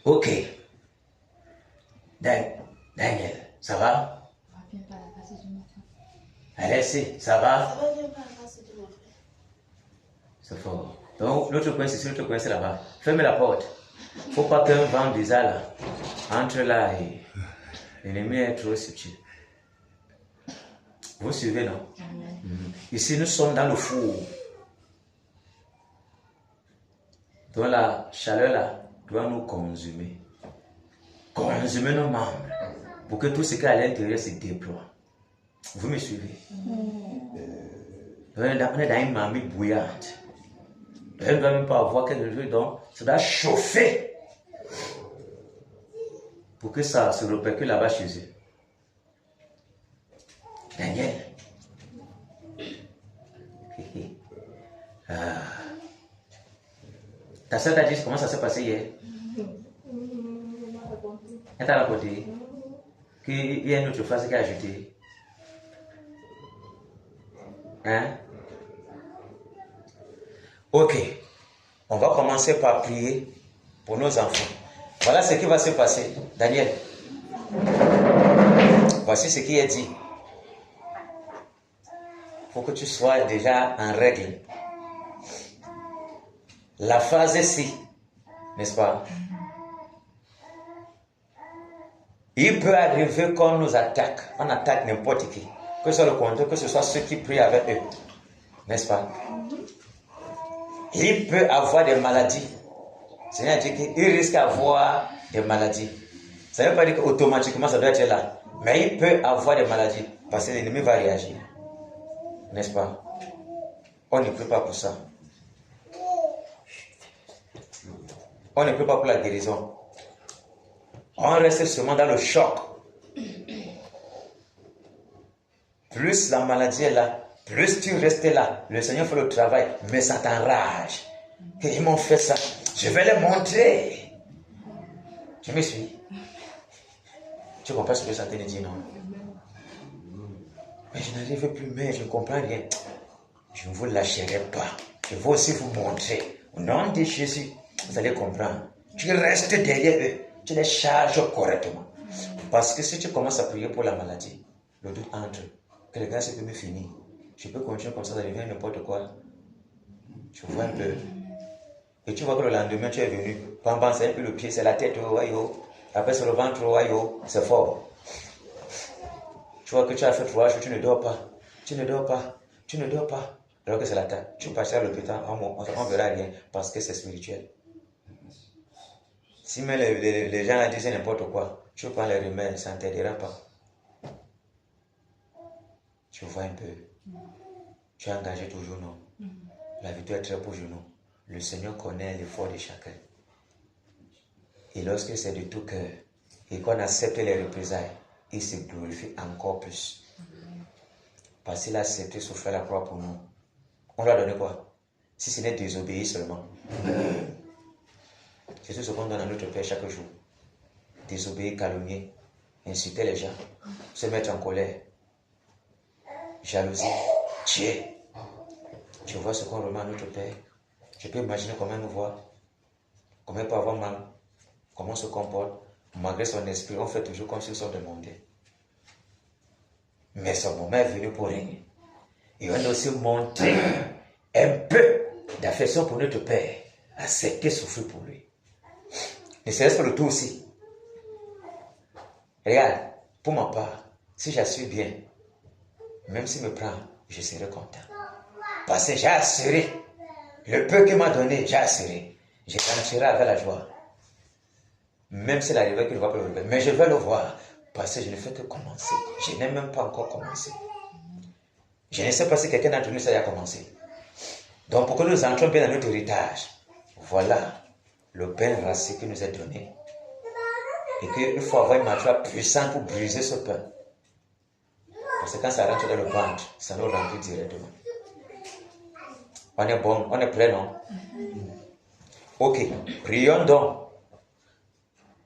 S1: Ok. Daniel, ça va?
S3: On va bien par la grâce du matin.
S1: Alexis, ça va?
S5: Ça va bien par la grâce de mon frère.
S1: C'est fort. Donc, l'autre coin, c'est l'autre coin, c'est là-bas. Fermez la porte. Il ne faut pas qu'un vent bizarre là entre là et l'ennemi est trop subtil. Vous suivez, non? Ici, nous sommes dans le four. Donc, la chaleur là doit nous consumer. Consumer nos membres pour que tout ce qui est à l'intérieur se déploie. Vous me suivez? On est dans une marmite bouillante. On ne doit même pas avoir quelque chose, donc ça doit chauffer. pour que ça se répercute là-bas chez eux. Daniel. Ta soeur t'a dit comment ça s'est passé hier? Elle t'a raconté qu'il y a une autre phrase qu'elle a ajoutée. Hein? Ok. On va commencer par prier pour nos enfants. Voilà ce qui va se passer. Daniel. Voici ce qui est dit. Il faut que tu sois déjà en règle. La phrase ci, n'est-ce pas? Il peut arriver qu'on nous attaque. On attaque n'importe qui. Que ce soit le contraire, que ce soit ceux qui prient avec eux. N'est-ce pas? Il peut avoir des maladies. C'est-à-dire qu'il risque d'avoir des maladies. Ça ne veut pas dire qu'automatiquement ça doit être là. Mais il peut avoir des maladies. Parce que l'ennemi va réagir. N'est-ce pas? On ne prie pas pour ça. On ne prie pas pour la guérison. On reste seulement dans le choc. Plus la maladie est là, plus tu restes là. Le Seigneur fait le travail, mais ça t'enrage. Ils m'ont fait ça. Je vais les montrer. Tu me suis? Tu comprends ce que ça te dit, non? Mais je n'arrive plus, mais je ne comprends rien. Je ne vous lâcherai pas. Je vais aussi vous montrer. Au nom de Jésus, vous allez comprendre. Tu restes derrière eux. Tu les charges correctement. Parce que si tu commences à prier pour la maladie, le doute entre. Que le gars peut me finir. Je peux continuer comme ça, ça devient n'importe quoi. Tu vois un peu. Et tu vois que le lendemain, tu es venu. Pam, c'est un peu le pied, c'est la tête, oh, aïe, après c'est le ventre, oh, aïe, c'est fort. Tu vois que tu as fait 3 jours, tu ne dors pas. Tu ne dors pas. Tu ne dors pas. Alors que c'est la tête. Tu passes à l'hôpital, on ne verra rien parce que c'est spirituel. Si même les gens disent n'importe quoi, tu prends les remèdes, ça ne t'aidera pas. Tu vois un peu. Tu es engagé toujours, non? La victoire est très pour nous. Le Seigneur connaît l'effort de chacun. Et lorsque c'est de tout cœur et qu'on accepte les représailles, il se glorifie encore plus. Parce qu'il a accepté souffrir la croix pour nous. On lui a donné quoi? Si ce n'est désobéir seulement. C'est tout ce qu'on donne à notre Père chaque jour. Désobéir, calomnier, insulter les gens, se mettre en colère, jalousie, tuer. Tu vois ce qu'on remet à notre Père. Je peux imaginer comment il nous voit, comment il peut avoir mal, comment il se comporte. Malgré son esprit, on fait toujours comme s'ils sont demandés. Mais son moment est venu pour régner. Et on a aussi montré un peu d'affection pour notre Père, accepter souffrir pour lui. Ne serait-ce pas le tout aussi. Regarde, pour ma part, si j'assure bien, même s'il me prend, je serai content. Parce que j'ai assuré, le peu qu'il m'a donné, j'ai assuré. Je rentrerai avec la joie. Même s'il arrivait qu'il ne va pas le voir. Mais je vais le voir. Parce que je ne fais que commencer. Je n'ai même pas encore commencé. Je ne sais pas si quelqu'un d'entre nous ça a commencé. Donc pour que nous entrions bien dans notre héritage, voilà le pain racé qui nous est donné. Et qu'il faut avoir une mâchoire puissante pour briser ce pain. Parce que quand ça rentre dans le ventre, ça nous remplit directement. On est bon, on est prêt, non? Ok, prions donc.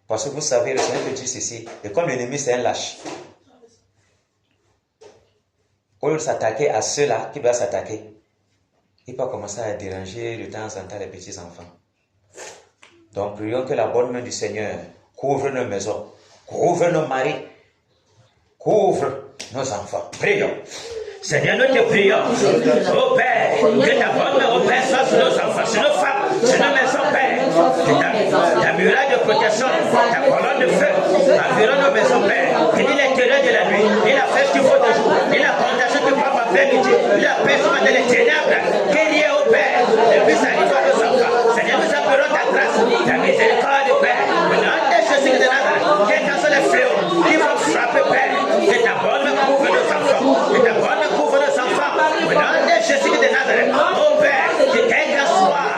S1: Parce que vous savez, le Seigneur peut dire ceci, et comme l'ennemi c'est un lâche, au lieu de s'attaquer à ceux-là qui doivent s'attaquer, il peut commencer à déranger de temps en temps les petits enfants. Donc prions que la bonne main du Seigneur couvre nos maisons, couvre nos maris, couvre nos enfants. Prions. Seigneur, nous te prions, ô Père, que ta bonne main, ô Père, soit sur nos enfants, sur nos femmes, sur nos maisons, Père. Que ta muraille de protection, ta colonne de feu, environne nos maisons, Père. Que ni les terreurs de la nuit, ni la fête du feu de jour, ni la condamnation du pape après-midi, ni la personne de les ténèbres, qu'il y ait, ô Père, et puis ça arrive à nos enfants. Seigneur, nous appelons ta grâce, ta miséricorde, Père. Maintenant, des choses de Nazareth, quels que soient les fléaux qui vont frapper, Père, que ta bonne main couvre nos enfants, que ta bonne main couvre nos enfants. Maintenant, des choses de Nazareth, ô Père, que quel que soit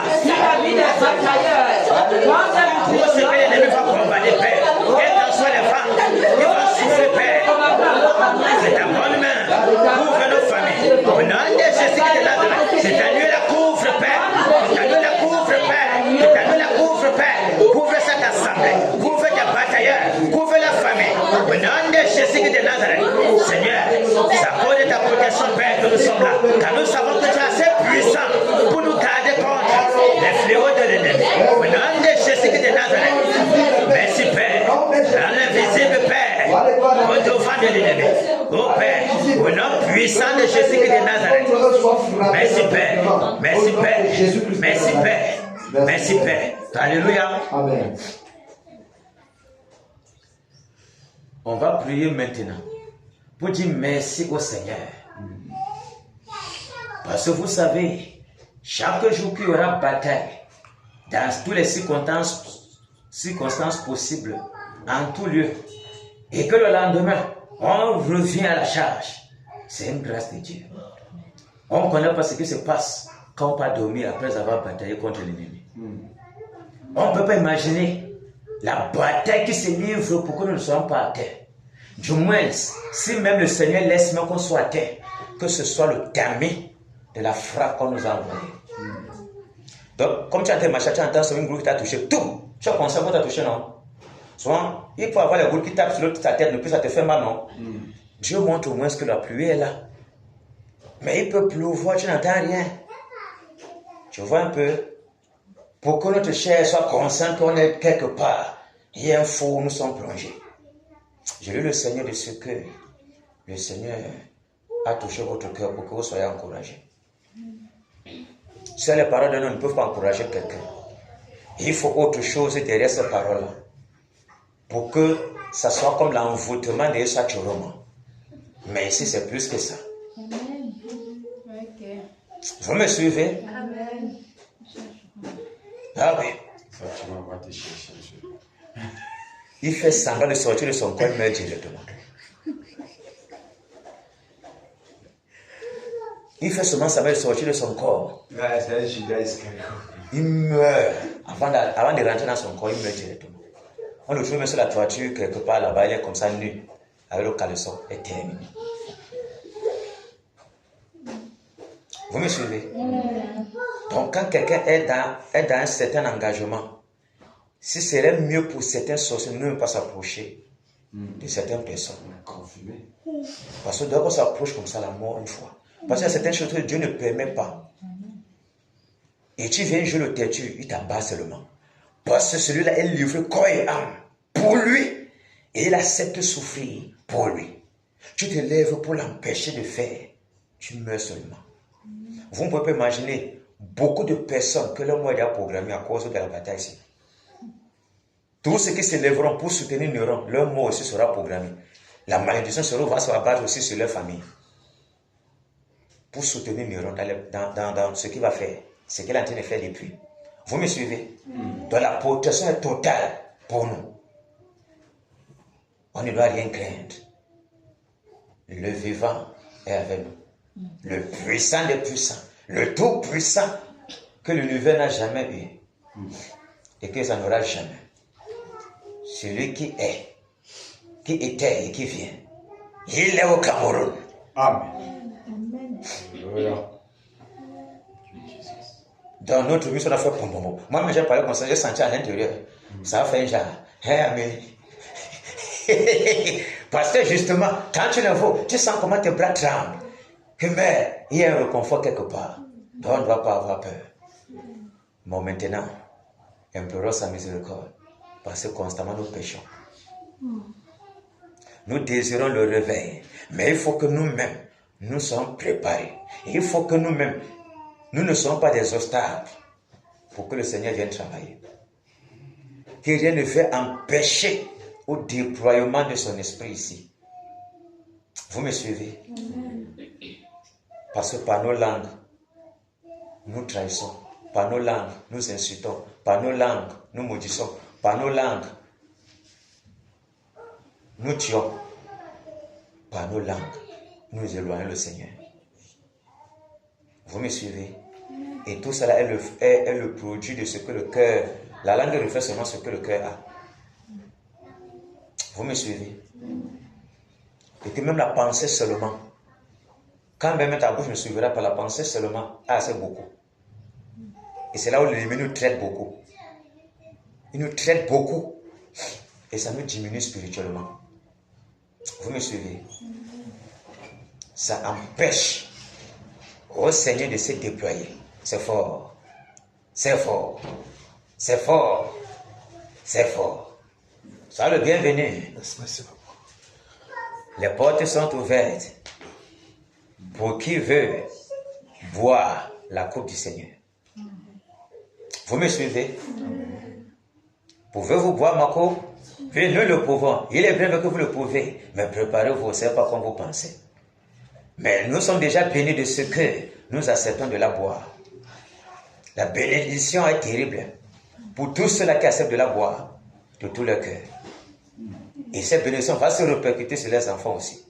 S1: tout ce que l'ennemi va combattre, Père, quel que soit Couvre la famille. Au nom de Jésus de Nazareth. Seigneur, ça cause ta protection, Père, que nous sommes là. Car nous savons que tu es assez puissant pour nous garder contre les fléaux de l'ennemi. Au nom de Jésus de Nazareth. Merci, Père. Dans l'invisible, Père. Au devant de l'ennemi. Oh, Père. Au nom puissant de Jésus de Nazareth. Merci, Père. Merci, Père. Merci, Père. Merci, Père. Alléluia.
S2: Amen.
S1: On va prier maintenant pour dire merci au Seigneur. Parce que vous savez, chaque jour qu'il y aura bataille, dans toutes les circonstances possibles, en tout lieu, et que le lendemain, on revient à la charge, c'est une grâce de Dieu. On ne connaît pas ce qui se passe quand on part dormir après avoir bataillé contre l'ennemi. On ne peut pas imaginer la bataille qui se livre pour que nous ne soyons pas à terre. Du moins, si même le Seigneur laisse même qu'on soit à terre, que ce soit le tamis de la frappe qu'on nous a envoyée. Donc, comme tu as été marché, tu entends sur une goutte qui t'a touché, tout. Tu as pensé qu'on t'a touché, non? Souvent, il faut avoir les gouttes qui tapent sur ta tête, depuis ça te fait mal, non? Dieu montre au moins que la pluie est là. Mais il peut pleuvoir, tu n'entends rien. Tu vois un peu? Pour que notre chair soit consciente qu'on est quelque part, il y a un faux où nous sommes plongés. Je loue le Seigneur de ce que le Seigneur a touché votre cœur pour que vous soyez encouragés. Si les paroles d'un homme ne peuvent pas encourager quelqu'un, il faut autre chose derrière ces paroles-là pour que ça soit comme l'envoûtement de chaque roman. Mais ici, c'est plus que ça.
S3: Amen. Okay.
S1: Vous me suivez?
S3: Amen.
S1: Ah oui.
S2: Ça, tu vas te chercher.
S1: Il fait semblant de sortir de son corps, il meurt directement. Il fait seulement semblant de sortir de son corps.
S2: C'est un Judas Iscariot.
S1: Il meurt. Avant de rentrer dans son corps, il meurt directement. On le trouve même sur la toiture, quelque part là-bas, il est comme ça nu, avec le caleçon, et terminé. Vous me suivez? Donc, quand quelqu'un est dans un certain engagement, si c'est mieux pour certains sorciers de ne pas s'approcher de certaines personnes.
S2: Confirmé.
S1: Parce que dès qu'on s'approche comme ça, la mort une fois. Parce qu'il y a certaines choses que Dieu ne permet pas. Et tu viens jouer le têtu, il t'abat seulement. Parce que celui-là est livré corps et âme pour lui. Et il accepte souffrir pour lui. Tu te lèves pour l'empêcher de faire. Tu meurs seulement. Vous ne pouvez pas imaginer beaucoup de personnes que le mort est programmé à cause de la bataille ici. Tous ceux qui se lèveront pour soutenir Néron, leur mort aussi sera programmé. La malédiction va se rabattre aussi sur leur famille. Pour soutenir Néron dans ce qu'il va faire, ce qu'il est en train de faire depuis. Vous me suivez? Donc la protection est totale pour nous. On ne doit rien craindre. Le vivant est avec nous. Le puissant des puissants. Le tout puissant que l'univers n'a jamais eu. Et que ça n'aura jamais. Celui qui est, qui était et qui vient. Il est au Cameroun.
S2: Amen.
S3: Amen.
S1: Dans notre mission, on a fait pom pom pom. Moi, j'ai parlé comme ça, j'ai senti à l'intérieur. Ça a fait un genre. Amen. Parce que justement, quand tu le vois, tu sens comment tes bras tremblent. Mais il y a un réconfort quelque part. Donc on ne doit pas avoir peur. Mais maintenant, implorons sa miséricorde. Parce que constamment nous péchons. Nous désirons le réveil. Mais il faut que nous-mêmes, nous soyons préparés. Il faut que nous-mêmes, nous ne soyons pas des obstacles pour que le Seigneur vienne travailler. Que rien ne fait empêcher au déploiement de son esprit ici. Vous me suivez? Parce que par nos langues, nous trahissons. Par nos langues, nous insultons. Par nos langues, nous maudissons. Par nos langues, nous tuons. Par nos langues, nous éloignons le Seigneur. Vous me suivez? Et tout cela est le produit de ce que le cœur, la langue reflète seulement ce que le cœur a. Vous me suivez? Et que même la pensée seulement, quand même ta bouche ne suivra pas, la pensée seulement a assez beaucoup. Et c'est là où l'ennemi nous traite beaucoup. Il nous traite beaucoup. et ça nous diminue spirituellement. Vous me suivez? Ça empêche au Seigneur de se déployer. C'est fort. C'est fort. C'est fort. C'est fort. Sois le bienvenu. Les portes sont ouvertes pour qui veut boire la coupe du Seigneur. Vous me suivez? Pouvez-vous boire ma coupe? Puis nous le pouvons. Il est bien que vous le pouvez, mais préparez-vous, ce n'est pas comme vous pensez. Mais nous sommes déjà bénis de ce que nous acceptons de la boire. La bénédiction est terrible pour tous ceux-là qui acceptent de la boire de tout leur cœur. Et cette bénédiction va se répercuter sur les enfants aussi.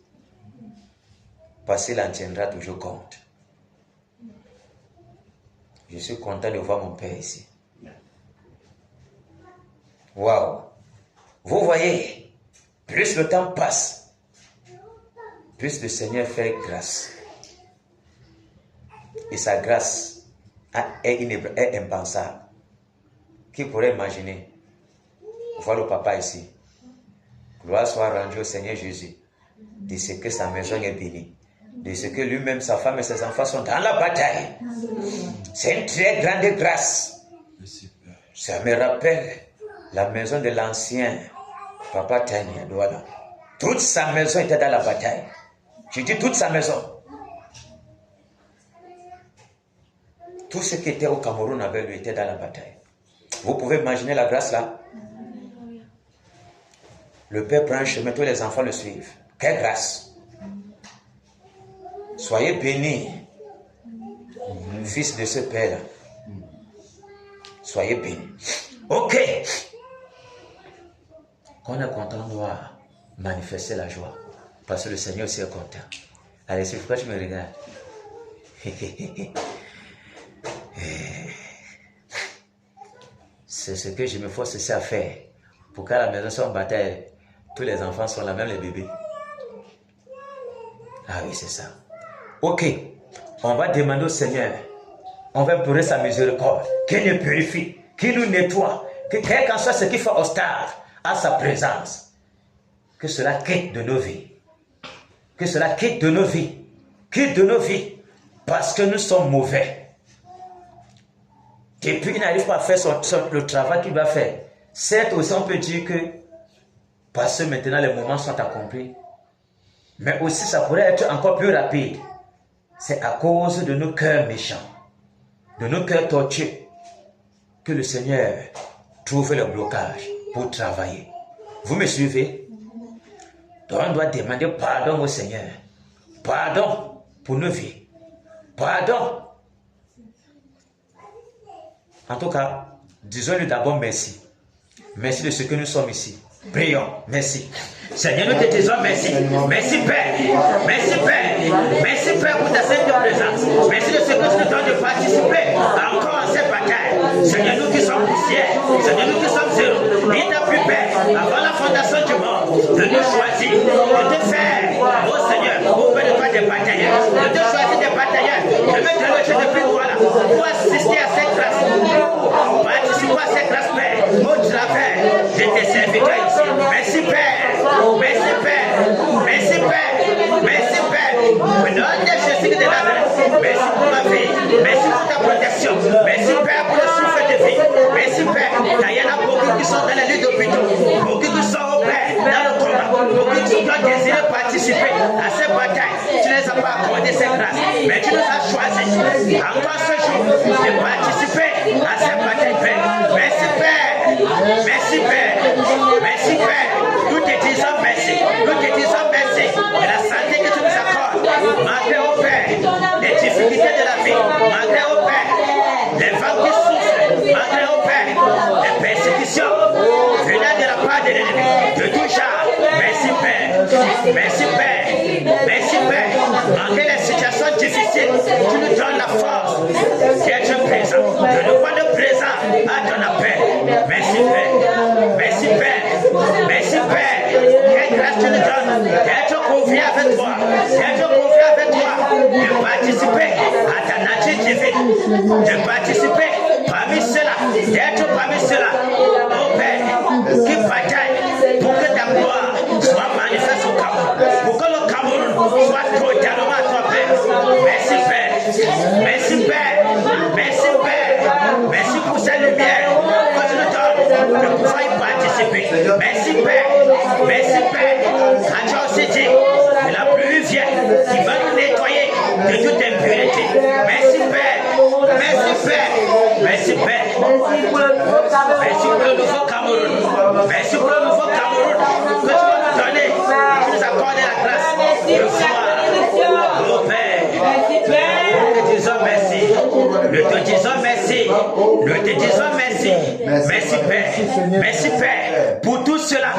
S1: Parce qu'il en tiendra toujours compte. Je suis content de voir mon Père ici. Waouh! Vous voyez, plus le temps passe, plus le Seigneur fait grâce. Et sa grâce est impensable. Qui pourrait imaginer voir le papa ici? Gloire soit rendue au Seigneur Jésus de ce que sa maison est bénie, de ce que lui-même, sa femme et ses enfants sont dans la bataille. C'est une très grande grâce. Ça me rappelle la maison de l'ancien Papa Tania Douala. Toute sa maison était dans la bataille. Je dis toute sa maison. Tout ce qui était au Cameroun avec lui était dans la bataille. Vous pouvez imaginer la grâce là? Le Père prend un chemin, tous les enfants le suivent. Quelle grâce! Soyez bénis, fils de ce Père-là. Soyez bénis. Ok. Quand on est content, on doit manifester la joie. Parce que le Seigneur aussi est content. Allez, c'est pourquoi tu me regardes. C'est ce que je me force aussi à faire. Pour qu'à la maison soit en bataille, tous les enfants sont là, même les bébés. Ah oui, c'est ça. Ok. On va demander au Seigneur. On va implorer sa miséricorde. Qu'il nous purifie. Qu'il nous nettoie. Que quel qu'en soit ce qui fait obstacle à sa présence. Que cela quitte de nos vies. Que cela quitte de nos vies. Quitte de nos vies. Parce que nous sommes mauvais. Et puis il n'arrive pas à faire le travail qu'il va faire. Certes aussi on peut dire que parce que maintenant les moments sont accomplis. Mais aussi ça pourrait être encore plus rapide. C'est à cause de nos cœurs méchants. De nos cœurs tortueux. Que le Seigneur trouve le blocage pour travailler. Vous me suivez? Donc on doit demander pardon au Seigneur. Pardon pour nos vies. Pardon. En tout cas, disons-lui d'abord merci. Merci de ce que nous sommes ici. Prions. Merci. Seigneur, nous te disons merci. Merci Père. Merci Père. Merci Père pour ta sainte présence. Merci de ce que tu nous donnes de participer encore à cette bataille. Seigneur, nous qui sommes poussières. Seigneur, nous qui sommes zéro. Il t'a plu Père, avant la fondation du monde, de nous choisir, de te faire, oh Seigneur, auprès de toi des batailleurs, de te choisir des batailleurs, de mettre le jeu depuis toi là, pour assister à cette grâce, pour participer à cette grâce Père, au travers de tes serviteurs ici. Merci Père. Merci Père, merci Père, merci Père. Au nom de Jésus de Nazareth, merci pour ma vie, merci pour ta protection, merci Père pour le souffle de vie, merci Père. Il y en a beaucoup qui sont dans les lits d'hôpitaux, beaucoup qui sont au Père, dans le combat, beaucoup qui ont désiré participer à cette bataille. Tu ne les as pas accordé cette grâce, mais tu nous as choisi encore ce jour de participer à cette bataille Père. Merci Père, merci Père, merci Père. Nous te disons merci. Nous te disons merci de la santé que tu nous accordes. Malgré au Père, les difficultés de la vie. Malgré au Père, les vents qui souffrent. Malgré au Père, les persécutions venant de la part de l'ennemi. De tout genre. Merci Père. Merci Père. Merci Père. Malgré les situations difficiles, tu nous donnes la force d'être présent. De nous rendre présent à ton appel. Merci Père. Merci Père. Merci Père. Quelle grâce tu nous donnes d'être confié avec toi, d'être confié avec toi, de participer à ta nature divine, de participer parmi ceux-là, d'être parmi ceux-là, oh Père, qui bataille gloire soit manifeste au Cameroun. Pour que le Cameroun soit totalement à toi, Père. Merci, Père. Merci, Père. Merci, Père. Merci pour cette lumière. Que tu nous donnes de pouvoir y participer. Merci, Père. Merci, Père. Quand tu as aussi dit que la pluie vient, qui va nous nettoyer de toute impureté. Merci, Père. Merci, Père. Merci, Père. Merci pour le nouveau Cameroun. Merci pour le nouveau Cameroun. Que tu vas nous donner. Que tu nous accordes la grâce de voir. Oh Père. Nous te disons merci. Nous te disons merci. Nous te disons merci. Merci, Père. Merci, Père. Pour tout cela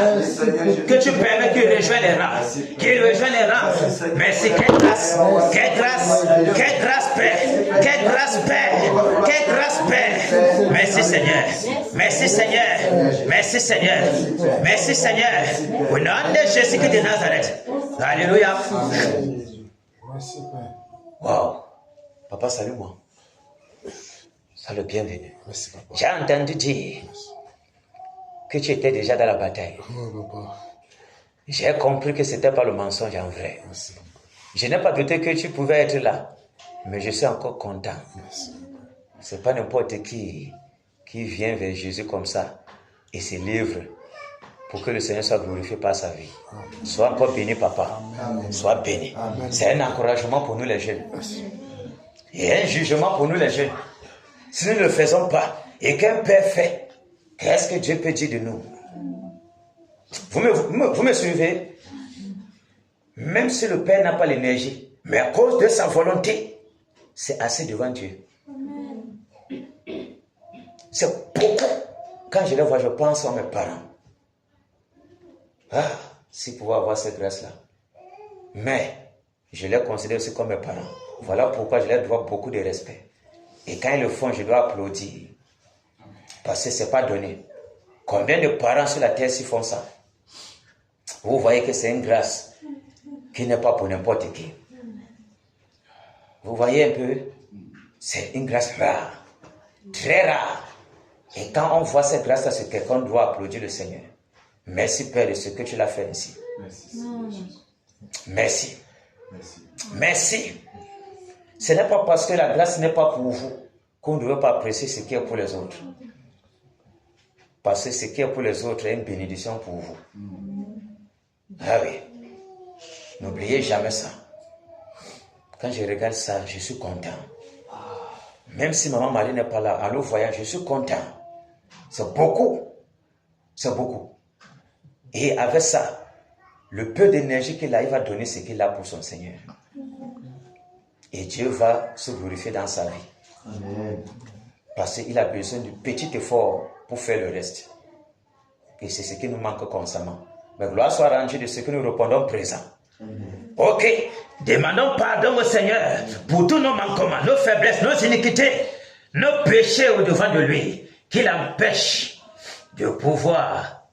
S1: que tu permets qu'ils rejoignent les rangs. Qu'ils rejoignent les rangs. Merci. Quelle grâce. Quelle grâce. Quelle grâce, Père. Quelle grâce, Père. Quelle grâce, Père. Merci, Seigneur. Merci, Seigneur. Merci, Seigneur. Merci, Seigneur. Au nom de Jésus-Christ de Nazareth. Alléluia.
S2: Merci, Père.
S1: Wow. Papa, salue-moi. Salut, bienvenue.
S2: Merci, papa.
S1: J'ai entendu dire que tu étais déjà dans la bataille.
S2: Oui, papa.
S1: J'ai compris que ce n'était pas le mensonge en vrai.
S2: Merci, papa.
S1: Je n'ai pas douté que tu pouvais être là. Mais je suis encore content.
S2: Merci, papa.
S1: Ce n'est pas n'importe qui vient vers Jésus comme ça et se livre pour que le Seigneur soit glorifié par sa vie.
S2: Amen.
S1: Sois encore béni, papa.
S2: Amen.
S1: Sois béni.
S2: Amen.
S1: C'est un encouragement pour nous les jeunes.
S2: Merci.
S1: Et un jugement pour nous les jeunes. Si nous ne le faisons pas et qu'un père fait, qu'est-ce que Dieu peut dire de nous? Vous me suivez? Même si le père n'a pas l'énergie, mais à cause de sa volonté, c'est assez devant Dieu. C'est beaucoup. Quand je les vois, je pense à mes parents. Ah, si pouvoir avoir cette grâce-là. Mais je les considère aussi comme mes parents. Voilà pourquoi je leur dois beaucoup de respect. Et quand ils le font, je dois applaudir. Parce que ce n'est pas donné. Combien de parents sur la terre s'y font ça? Vous voyez que c'est une grâce qui n'est pas pour n'importe qui. Vous voyez un peu? C'est une grâce rare. Très rare. Et quand on voit cette grâce-là, c'est quelqu'un doit applaudir le Seigneur. Merci, Père, de ce que tu l'as fait ici. Merci.
S2: Merci.
S1: Merci. Ce n'est pas parce que la grâce n'est pas pour vous qu'on ne doit pas apprécier ce qui est pour les autres. Parce que ce qui est pour les autres est une bénédiction pour vous. Ah oui. N'oubliez jamais ça. Quand je regarde ça, je suis content. Même si maman Marie n'est pas là, à le voyant, je suis content. C'est beaucoup. C'est beaucoup. Et avec ça, le peu d'énergie qu'il a, il va donner ce qu'il a pour son Seigneur. Et Dieu va se glorifier dans sa vie.
S2: Amen.
S1: Parce qu'il a besoin du petit effort pour faire le reste. Et c'est ce qui nous manque constamment. Mais gloire soit rendue de ce que nous répondons présent. Ok, demandons pardon au Seigneur pour tous nos manquements, nos faiblesses, nos iniquités, nos péchés au-devant de lui, qu'il empêche de pouvoir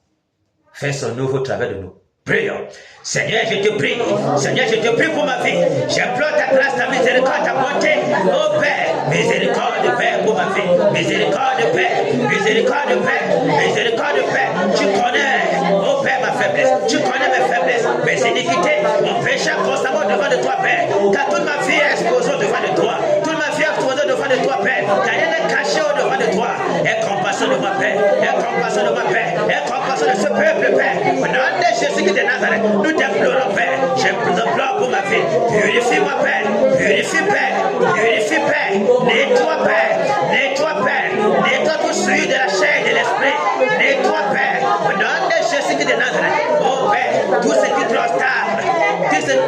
S1: faire son nouveau travail de nous. Prions. Seigneur, je te prie. Seigneur, je te prie pour ma vie. J'implore ta grâce, ta miséricorde, ta bonté. Oh Père, miséricorde, Père, pour ma vie. Miséricorde, Père. Miséricorde, Père. Miséricorde, Père. Tu connais, oh Père, ma faiblesse. Tu connais mes faiblesses, mes iniquités, mon péché constamment devant de toi, Père. Car toute ma vie est exposée devant de toi. Toute ma vie est exposée devant de toi, Père. Car elle est cachée au devant de toi. Aie compassion de moi, Père. Aie compassion de moi, Père. Aie compassion de ce peuple, Père. Au nom de Jésus-Christ de Nazareth, nous t'implorons, Père. J'implore pour ma vie. Purifie-moi, Père. Purifie, Père. Purifie, Père. Nettoie, Père. Nettoie, Père. Nettoie tout souillure de la chair et de l'esprit. Nettoie, Père. Au nom de Jésus-Christ de Nazareth. Oh, Père, tout ce qui te obstacle,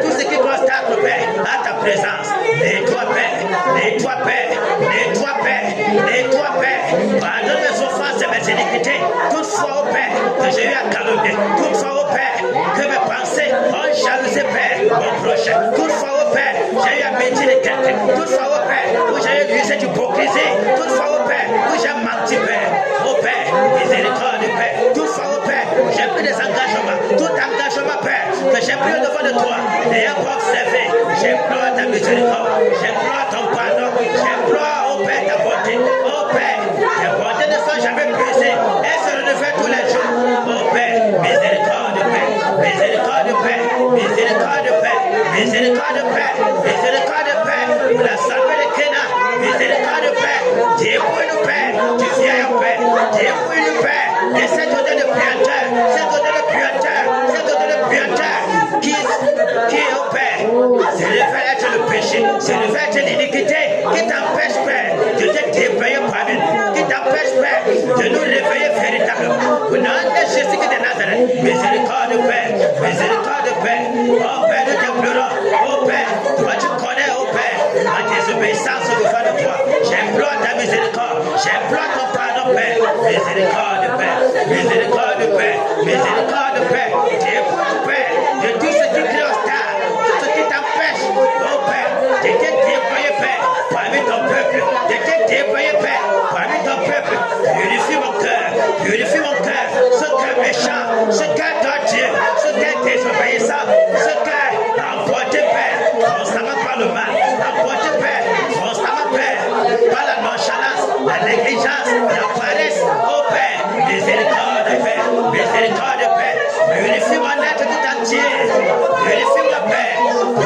S1: tout ce qui te obstacle, Père, à ta présence. Nettoie, Père. Nettoie, Père. Nettoie, Père. Nettoie, Père. Pardonne mes offenses et mes iniquités. Toutefois, oh Père, que j'ai eu à calomnier. Toutefois, oh Père, que mes pensées ont jalousé, Père, mon prochain. Toutefois, oh Père, j'ai eu à mentir les quelqu'un. Toutefois, oh Père, où j'ai eu usé d'hypocrisie. Toutefois, oh Père, où j'ai menti, Père. Oh Père, miséricorde, Père. Toutefois, oh Père, j'ai pris des engagements. Tout engagement, Père, que j'ai pris au devant de toi. N'ayant pas observé, j'implore ta miséricorde. J'implore ton pardon. J'implore, oh Père, ta bonté. Oh Père, tes bontés ne sont jamais brisées. Elles se renouvellent tous les jours. Oh Père, miséricorde de paix, miséricorde de paix, miséricorde de paix, miséricorde de paix, miséricorde de paix, pour la salve de Kéna, miséricorde de paix, Dieu pour une paix, tu viens en paix, Dieu pour une paix, et cette odeur de puanteur, cette odeur de puanteur, cette odeur de puanteur, qui est au Père, c'est le fait être le péché, c'est le fait être l'iniquité qui t'empêche, Père, de te déployer par lui, qui t'empêche, Père, de nous réveiller véritablement. Au nom de Jésus de Nazareth, miséricorde, Père, miséricorde, Père. Oh Père, nous t'implorons, oh Père, toi tu connais, oh Père, ma désobéissance devant de toi. J'implore ta miséricorde, j'implore ton pardon, Père, miséricorde, Père, miséricorde, Père, miséricorde, Père, et pour le Père, de tout ce qui crée au stade, tout ce qui t'empêche, oh Père, de te déployer, Père, parmi ton peuple, de te déployer, Père, parmi ton peuple. Purifie mon cœur, ce cœur méchant, ce cœur tortueux, ce cœur désobéissant, ce cœur emporté, Père, constamment par le mal, emporté, Père, constamment, Père, par la nonchalance, la négligence, la paresse, oh Père, miséricorde, Père, miséricorde, Père, purifie mon être tout entier, purifie-moi, Père,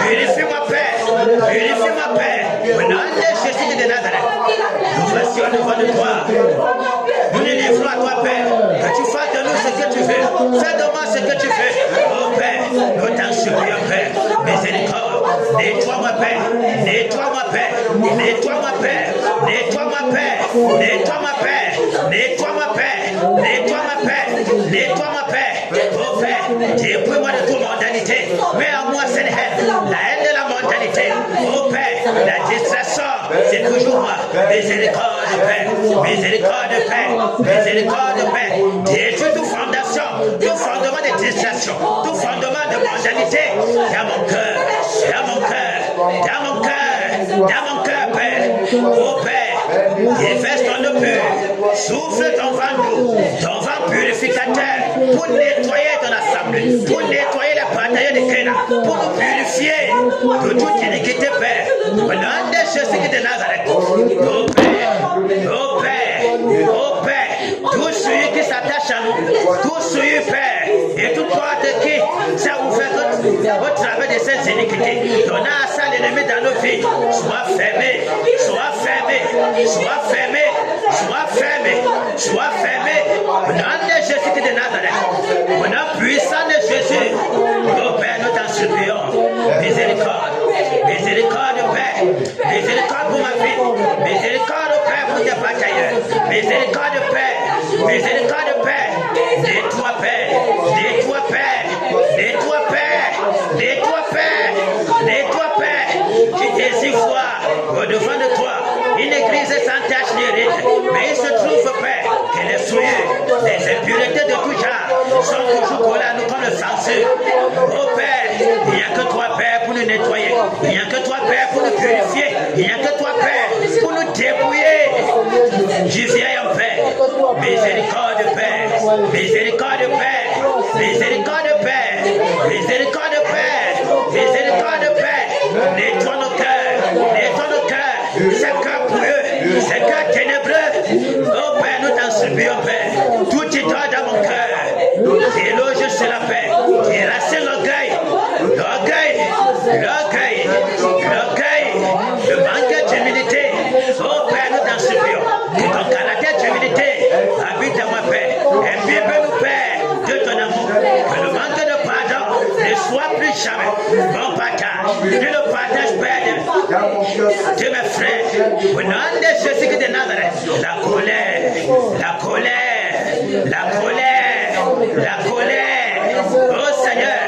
S1: purifie-moi, Père, purifie-moi, Père, au nom de Jésus de Nazareth, nous voici au devant de toi, nous nous livrons à toi, Père, que tu fasses de nous ce que tu veux, fais de moi ce que tu veux, oh Père, nous t'en supplions, Père, miséricorde, nettoie-moi, Père, nettoie-moi, Père, nettoie-moi, Père, nettoie-moi, Père, nettoie-moi, Père, nettoie-moi, Père, nettoie-moi, Père, nettoie-moi, Père, oh Père, dépouille-moi de toute mondanité, mets en moi cette haine, la haine de la mondanité, oh Père, la distraction, c'est toujours moi, miséricorde, Père, miséricorde, Père, miséricorde, Père, détruis toute fondation, tout fondement de distraction, tout fondement de mondanité, dans mon cœur, dans mon cœur, dans mon cœur, dans mon cœur, Père, oh Père, déverse ton eau pure, souffle ton vent doux, ton vent purificateur, pour nettoyer ton assemblée, pour nettoyer les batailles de Kéna, pour nous purifier de toute iniquité, Père, au nom de Jésus de Nazareth, oh Père, oh Père, oh Père, tout celui qui s'attache à nous, tout celui, Père, et toute porte qui s'est ouverte au travers de ces iniquités, donnant à ça l'ennemi dans nos vies, soit fermé, soit fermé, soit fermé, soit fermé, soit fermé, au nom de Jésus de Nazareth, au nom puissant de Jésus, oh Père, nous t'en supplions, miséricorde, miséricorde, Père, miséricorde pour ma vie, miséricorde, Père, pour tes batailleurs, miséricorde, Père, miséricorde, Père, nettoie, Père, nettoie, Père, nettoie, Père, nettoie, Père, nettoie, Père, qui désire voir au-devant de toi une église sans tache ni ride, mais il se trouve, Père, que les souillures, les impuretés de tout genre sont toujours collées à nous comme le censure. Oh Père, il n'y a que toi, Père, pour nous nettoyer, il n'y a que toi, Père, pour nous purifier, il n'y a que toi, Père, pour nous dépouiller du vieil en Père. Miséricorde, Père, miséricorde, Père, miséricorde, Père, miséricorde, Père, miséricorde, Père, nettoie nos cœurs, ces cœurs boueux, ces cœurs ténébreux. Oh Père, nous t'en supplions, Père, tout est dans mon cœur, déloge sur la paix, déracine l'orgueil, le manque d'humilité. Oh Père, nous t'en supplions, que ton caractère d'humilité habite en moi, Père, imbibe-nous, Père, de ton amour, que le manque de pardon ne soit plus jamais mon partage, tu le partages, Père, de mes frères, au nom de Jésus de Nazareth, la colère, oh Seigneur,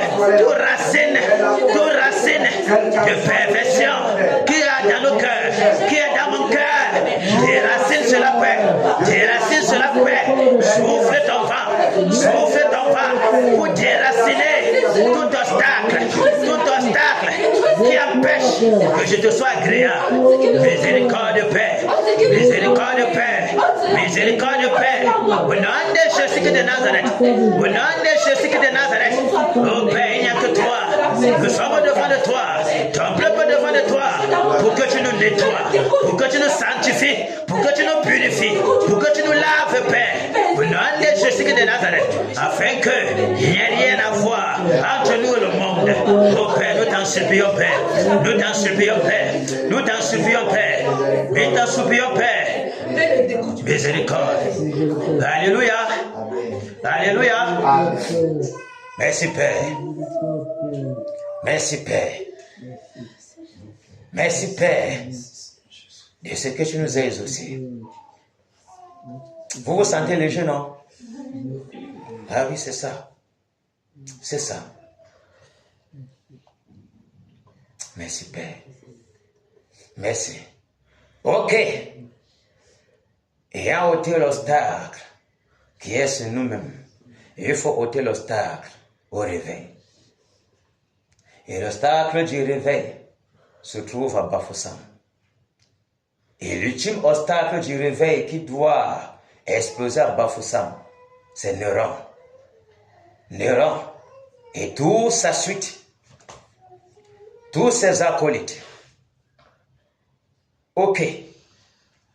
S1: toute racine de perversion qui est dans nos cœurs, qui est dans mon cœur, des racines sur la paix, souffle ton vent, pour déraciner tout obstacle qui empêche que je te sois agréable. Miséricorde, Père, miséricorde, Père, miséricorde, Père, au nom de Jésus de Nazareth, au nom de Jésus de Nazareth, oh Père, il n'y a que toi, nous sommes devant de toi, ton peuple devant de toi, pour que tu nous nettoies, pour que tu nous sanctifies, pour que tu nous purifies, pour que tu nous laves, Père, au nom de Jésus de Nazareth, afin que il n'y ait rien à voir entre nous et le monde. Oh Père, nous t'en supplions, Père. Nous t'en supplions, Père. Nous t'en supplions, Père. Nous t'en supplions, Père. Miséricorde. Alléluia. Alléluia. Merci, Père. Merci, Père. Merci, Père, de ce que tu nous as exaucés. Vous vous sentez léger, non? Ah oui, c'est ça. C'est ça. Merci, Père. Merci. Ok. Ayant ôté l'obstacle qui est sur nous-mêmes, il faut ôter l'obstacle au réveil. Et l'obstacle du réveil se trouve à Bafoussam. Et l'ultime obstacle du réveil qui doit exploser à Bafoussam, c'est Néron. Néron et toute sa suite, tous ses acolytes. Ok,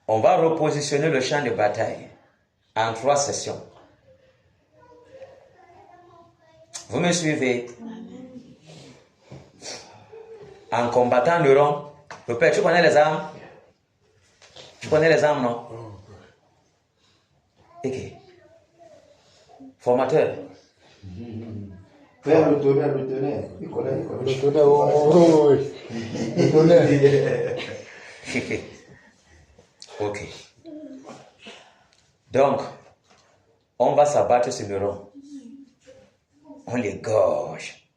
S1: on va repositionner le champ de bataille en 3 sessions. Vous me suivez? En combattant Néron, le père, tu connais les armes? Tu connais les armes, non? Ok. Formateur.
S2: Frère, le tonnerre. Il connaît.
S5: Le tonnerre, oui. Le tonnerre.
S1: Ok. Donc, on va s'abattre sur Néron. On les gorge.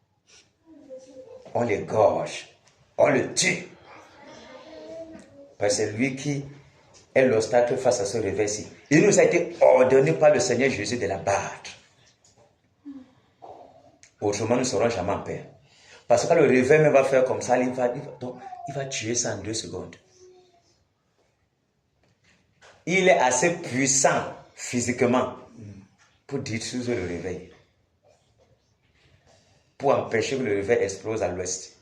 S1: On les gorge. On le tue. Parce que c'est lui qui est l'obstacle face à ce réveil-ci. Il nous a été ordonné par le Seigneur Jésus de la battre. Autrement, nous ne serons jamais en paix. Parce que le réveil même va faire comme ça, il va tuer ça en 2 secondes. Il est assez puissant physiquement pour détruire le réveil. Pour empêcher que le réveil explose à l'ouest.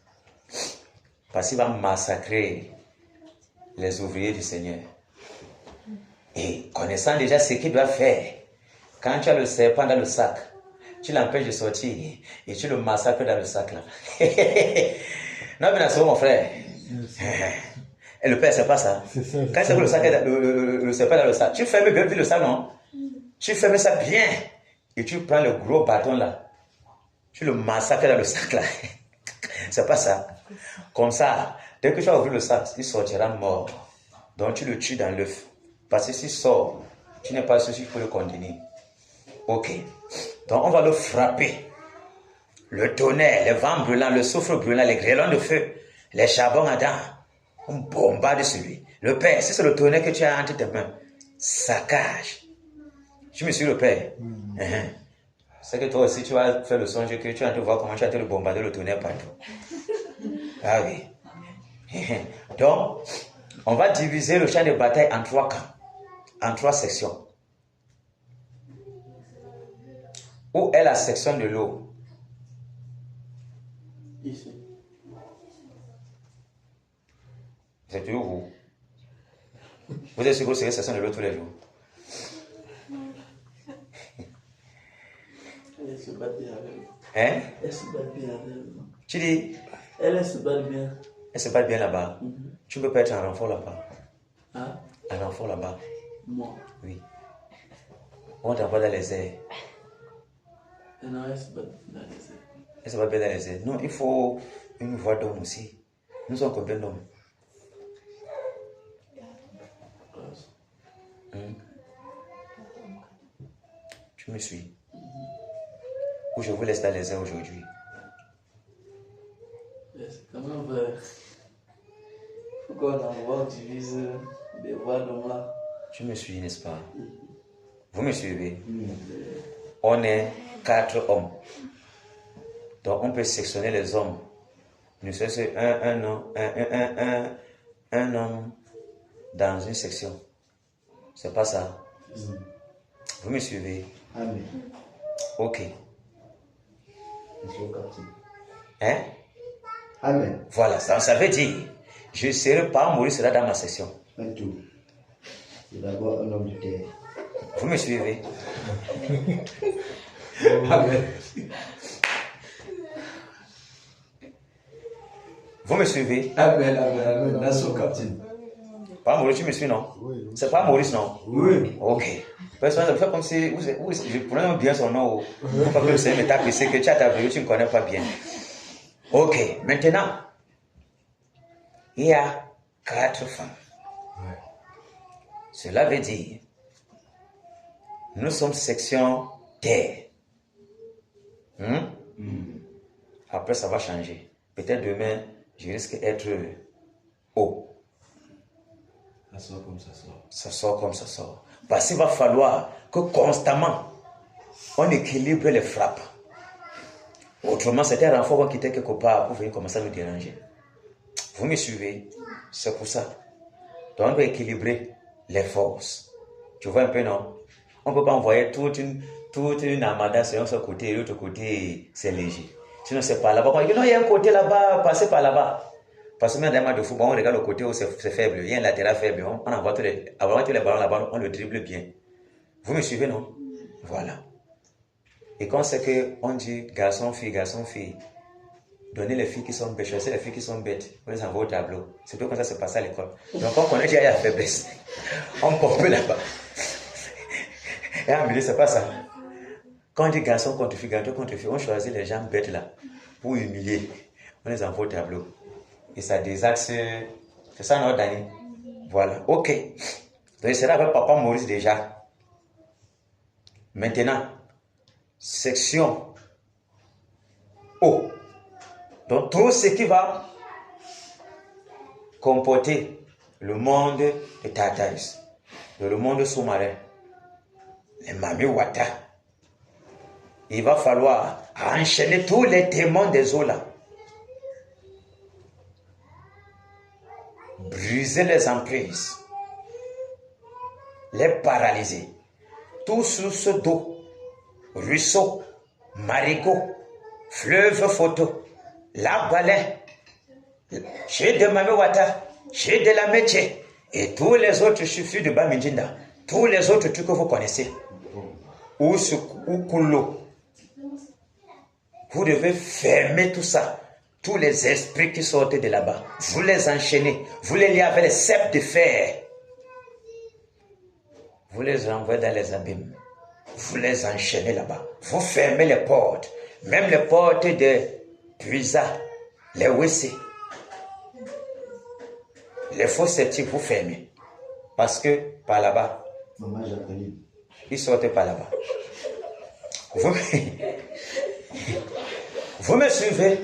S1: Parce qu'il va massacrer les ouvriers du Seigneur. Et connaissant déjà ce qu'il doit faire, quand tu as le serpent dans le sac, tu l'empêches de sortir et tu le massacres dans le sac là. Non, mais c'est mon frère. Et le père, c'est pas ça. Quand c'est le sac, le serpent dans le sac, tu fermes bien le sac, non? Tu fermes ça bien et tu prends le gros bâton là. Tu le massacres dans le sac là. C'est pas ça. Comme ça, dès que tu as ouvert le sac, il sortira mort. Donc tu le tues dans l'œuf. Parce que s'il sort, tu n'es pas sûr qu'il faut le contenir. Ok. Donc on va le frapper. Le tonnerre, les vents brûlants, le soufre brûlant, les grêlons de feu, les charbons ardents. On bombarde sur lui. Le Père, si c'est le tonnerre que tu as entre tes mains, saccage. Je me suis le Père. C'est que toi aussi, tu vas faire le songe que tu vas te voir comment tu as été le bombarder le tonnerre partout. Ah oui. Donc, on va diviser le champ de bataille en 3 camps, en 3 sections. Où est la section de l'eau?
S4: Ici.
S1: C'est toujours vous. Vous êtes sûr que vous serez la section de l'eau tous les jours?
S4: Elle se bat bien avec moi.
S1: Hein?
S4: Elle se bat bien avec moi.
S1: Tu dis?
S4: Elle se bat bien.
S1: Elle se bat bien là-bas. Tu peux pas être en renfort là-bas.
S4: Hein?
S1: Un renfort là-bas.
S4: Moi.
S1: Oui. On t'envoie dans les airs.
S4: Non, elle se bat dans les airs.
S1: Elle se bat bien dans les airs. Non, il faut une voix d'homme aussi. Nous sommes combien d'hommes? Tu me suis? Ou je vous laisse dans les airs aujourd'hui?
S4: C'est quand même vrai. Il faut qu'on envoie, divise des voix d'hommes là.
S1: Tu me suis, n'est-ce pas? Vous me suivez? On est 4 hommes. Donc on peut sectionner les hommes. Nous sommes un homme dans une section. C'est pas ça? Vous me suivez?
S2: Amen.
S1: Ok.
S2: Hein? Amen.
S1: Voilà, ça veut dire, je ne serai pas mourir, sera dans ma section.
S2: Un tout. C'est d'abord un homme de terre.
S1: Vous me suivez?
S2: Amen.
S1: Vous me suivez?
S2: Amen, amen, amen. That's so captain.
S1: Pas Maurice, tu me suis, non?
S5: Oui.
S1: C'est pas Maurice, non?
S2: Oui.
S1: Ok. Personne ne fait comme si. Je prenais bien son nom. Pour pas que le Seigneur me tape, c'est que tu as ta vie, tu ne connais pas bien. Ok. Maintenant, il y a 4 femmes.
S2: Ouais.
S1: Cela veut dire, nous sommes section terre. Après, ça va changer. Peut-être demain, je risque d'être haut.
S2: Ça sort comme ça sort.
S1: Ça sort comme ça sort. Parce qu'il va falloir que constamment, on équilibre les frappes. Autrement, c'était un renfort qui était quelque part pour venir commencer à nous déranger. Vous me suivez? C'est pour ça. Donc, on doit équilibrer les forces. Tu vois un peu, non? On ne peut pas envoyer toute une armada sur un seul côté et l'autre côté, c'est léger. Sinon, c'est pas là-bas. On dit non, il y a un côté là-bas, passez par là-bas. Parce que même dans les matchs de football, on regarde le côté où c'est faible. Il y a un latéral faible. On envoie tous les ballons là-bas, on le dribble bien. Vous me suivez, non? Voilà. Et quand c'est qu'on dit garçon, fille, donnez les filles qui sont bêtes, choisissez les filles qui sont bêtes, on les envoie au tableau. C'est tout comme ça se passe à l'école. Donc on connaît déjà la faiblesse. On pompe là-bas. Et en milieu, c'est pas ça. Quand on dit garçon contre fille, on choisit les gens bêtes là pour humilier. On les envoie au tableau. Et ça désaxe. C'est ça notre année. Voilà. Ok. Donc c'est là avec papa Maurice déjà. Maintenant, section O. Donc tout ce qui va comporter le monde de Tartaris, le monde sous-marin, les Mami Wata. Il va falloir enchaîner tous les démons des eaux là. Briser les emprises, les paralyser. Tout source d'eau, ruisseau, marigot, fleuve photo, la baleine, chez de Mamiwata, chez de la métier, et tous les autres chefs de Bamindinda, tous les autres trucs que vous connaissez, ou Koulo. Vous devez fermer tout ça. Tous les esprits qui sortent de là-bas, vous les enchaînez, vous les liez avec les ceps de fer. Vous les envoyez dans les abîmes. Vous les enchaînez là-bas. Vous fermez les portes. Même les portes de puisards, les WC, les faux sceptiques, vous fermez. Parce que par là-bas,
S2: Maman Jacqueline.
S1: ils sortent par là-bas. Vous me suivez?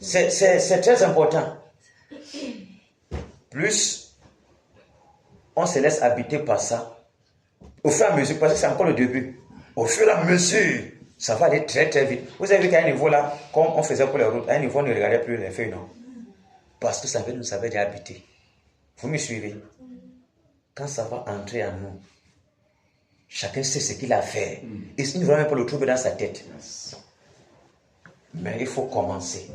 S1: C'est très important. Plus on se laisse habiter par ça, au fur et à mesure, parce que c'est encore le début, au fur et à mesure, ça va aller très très vite. Vous avez vu qu'à un niveau là, comme on faisait pour les routes, à un niveau on ne regardait plus les feuilles, non? Parce que ça nous avait déjà habité. Vous me suivez? Quand ça va entrer en nous, chacun sait ce qu'il a fait. Et il ne va même pas le trouver dans sa tête. Mais il faut commencer.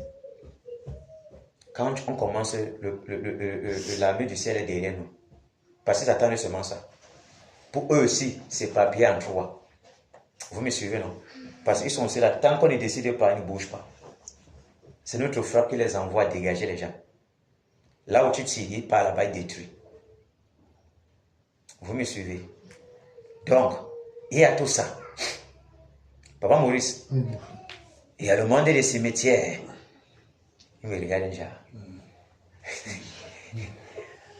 S1: Quand on commence, l'armée du ciel est derrière nous. Parce qu'ils attendent seulement ça. Pour eux aussi, c'est pas bien en trois. Vous me suivez, non? Parce qu'ils sont aussi là. Tant qu'on ne décide pas, ils ne bougent pas. C'est notre frappe qui les envoie dégager les gens. Là où tu tires, par là-bas, ils détruisent. Vous me suivez? Donc, il y a tout ça. Papa Maurice, il y a le monde des cimetières. Il me regarde déjà.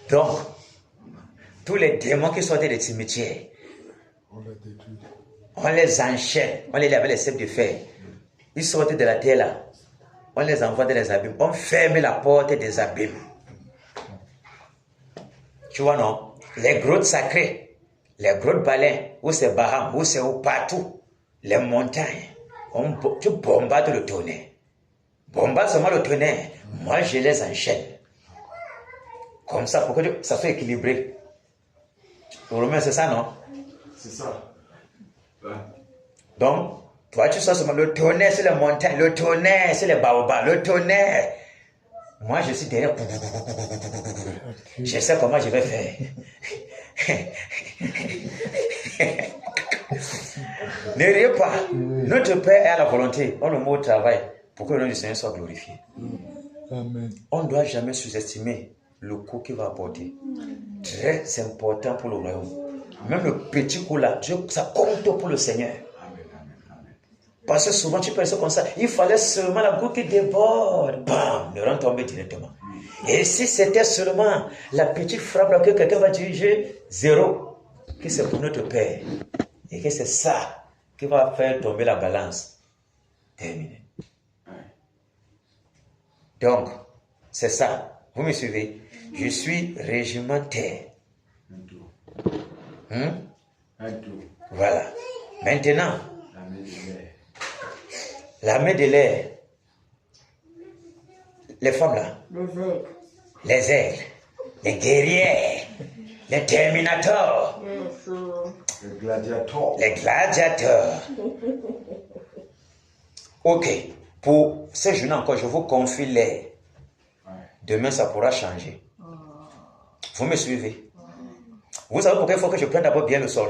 S1: Donc, tous les démons qui sortent des cimetières, on les enchaîne, on les lève avec les ceps de fer. Ils sortent de la terre là, on les envoie dans les abîmes, on ferme la porte des abîmes. Tu vois, non? Les grottes sacrées, les grottes baleines, où c'est Baham, où c'est où partout, les montagnes, tu bombardes le tonnerre. Bombarde seulement le tonnerre, moi je les enchaîne. Comme ça, pour que ça soit équilibré. Romain, c'est ça, non?
S2: C'est ça. Ouais.
S1: Donc, toi, tu sens seulement le tonnerre sur les montagnes, le tonnerre sur les baobabs, le tonnerre. Moi, je suis derrière. Je sais comment je vais faire. Ne riez pas. Notre Père est à la volonté. On le mot travail pour que le nom du Seigneur soit glorifié.
S5: Amen.
S1: On ne doit jamais sous-estimer le coup qu'il va apporter. Très important pour le royaume. Même le petit coup là, Dieu, ça compte pour le Seigneur. Parce que souvent tu penses comme ça, il fallait seulement la goutte qui déborde, bam, le rang tombé directement. Et si c'était seulement la petite frappe là que quelqu'un va diriger, zéro, que c'est pour notre Père. Et que c'est ça qui va faire tomber la balance. Terminé. Donc, c'est ça. Vous me suivez? Je suis régimentaire. Voilà. Maintenant, la main de l'air. Les femmes là. Les aigles. Les guerrières. Les terminators.
S2: Les gladiateurs.
S1: Les gladiateurs. Ok. Pour ces journées encore, je vous confie l'air. Demain, ça pourra changer. Vous me suivez? Vous savez pourquoi il faut que je prenne d'abord bien le sol?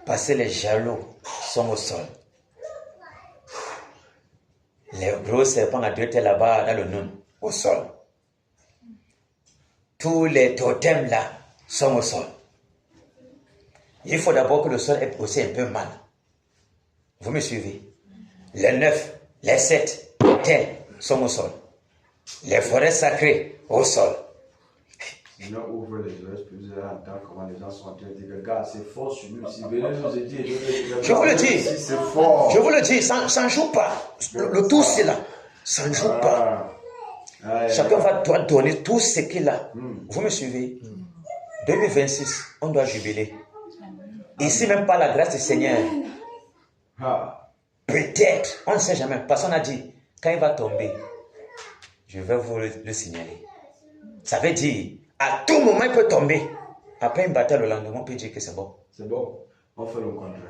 S1: Parce que les jaloux sont au sol. Les gros serpents à 2 têtes là-bas dans le nom, au sol. Tous les totems là sont au sol. Il faut d'abord que le sol est aussi un peu mal. Vous me suivez? Les 9, les 7 tels sont au sol. Les forêts sacrées au sol.
S2: Maintenant, ouvre les yeux, puis vous allez entendre comment les gens sont en train de dire, regarde, c'est fort sur nous. Si venez nous aider,
S1: je vous le dis.
S2: C'est fort.
S1: Je vous le dis, ça ne joue pas. Le tout c'est là. Ça ne joue pas. Chacun doit donner tout ce qu'il a. Vous me suivez? 2026, on doit jubiler. Ici, même par la grâce du Seigneur. Peut-être, on ne sait jamais. Parce qu'on a dit, quand il va tomber, je vais vous le signaler. Ça veut dire, à tout moment, il peut tomber. Après une bataille, le lendemain, on peut dire que c'est bon.
S2: C'est bon. On fait le contraire.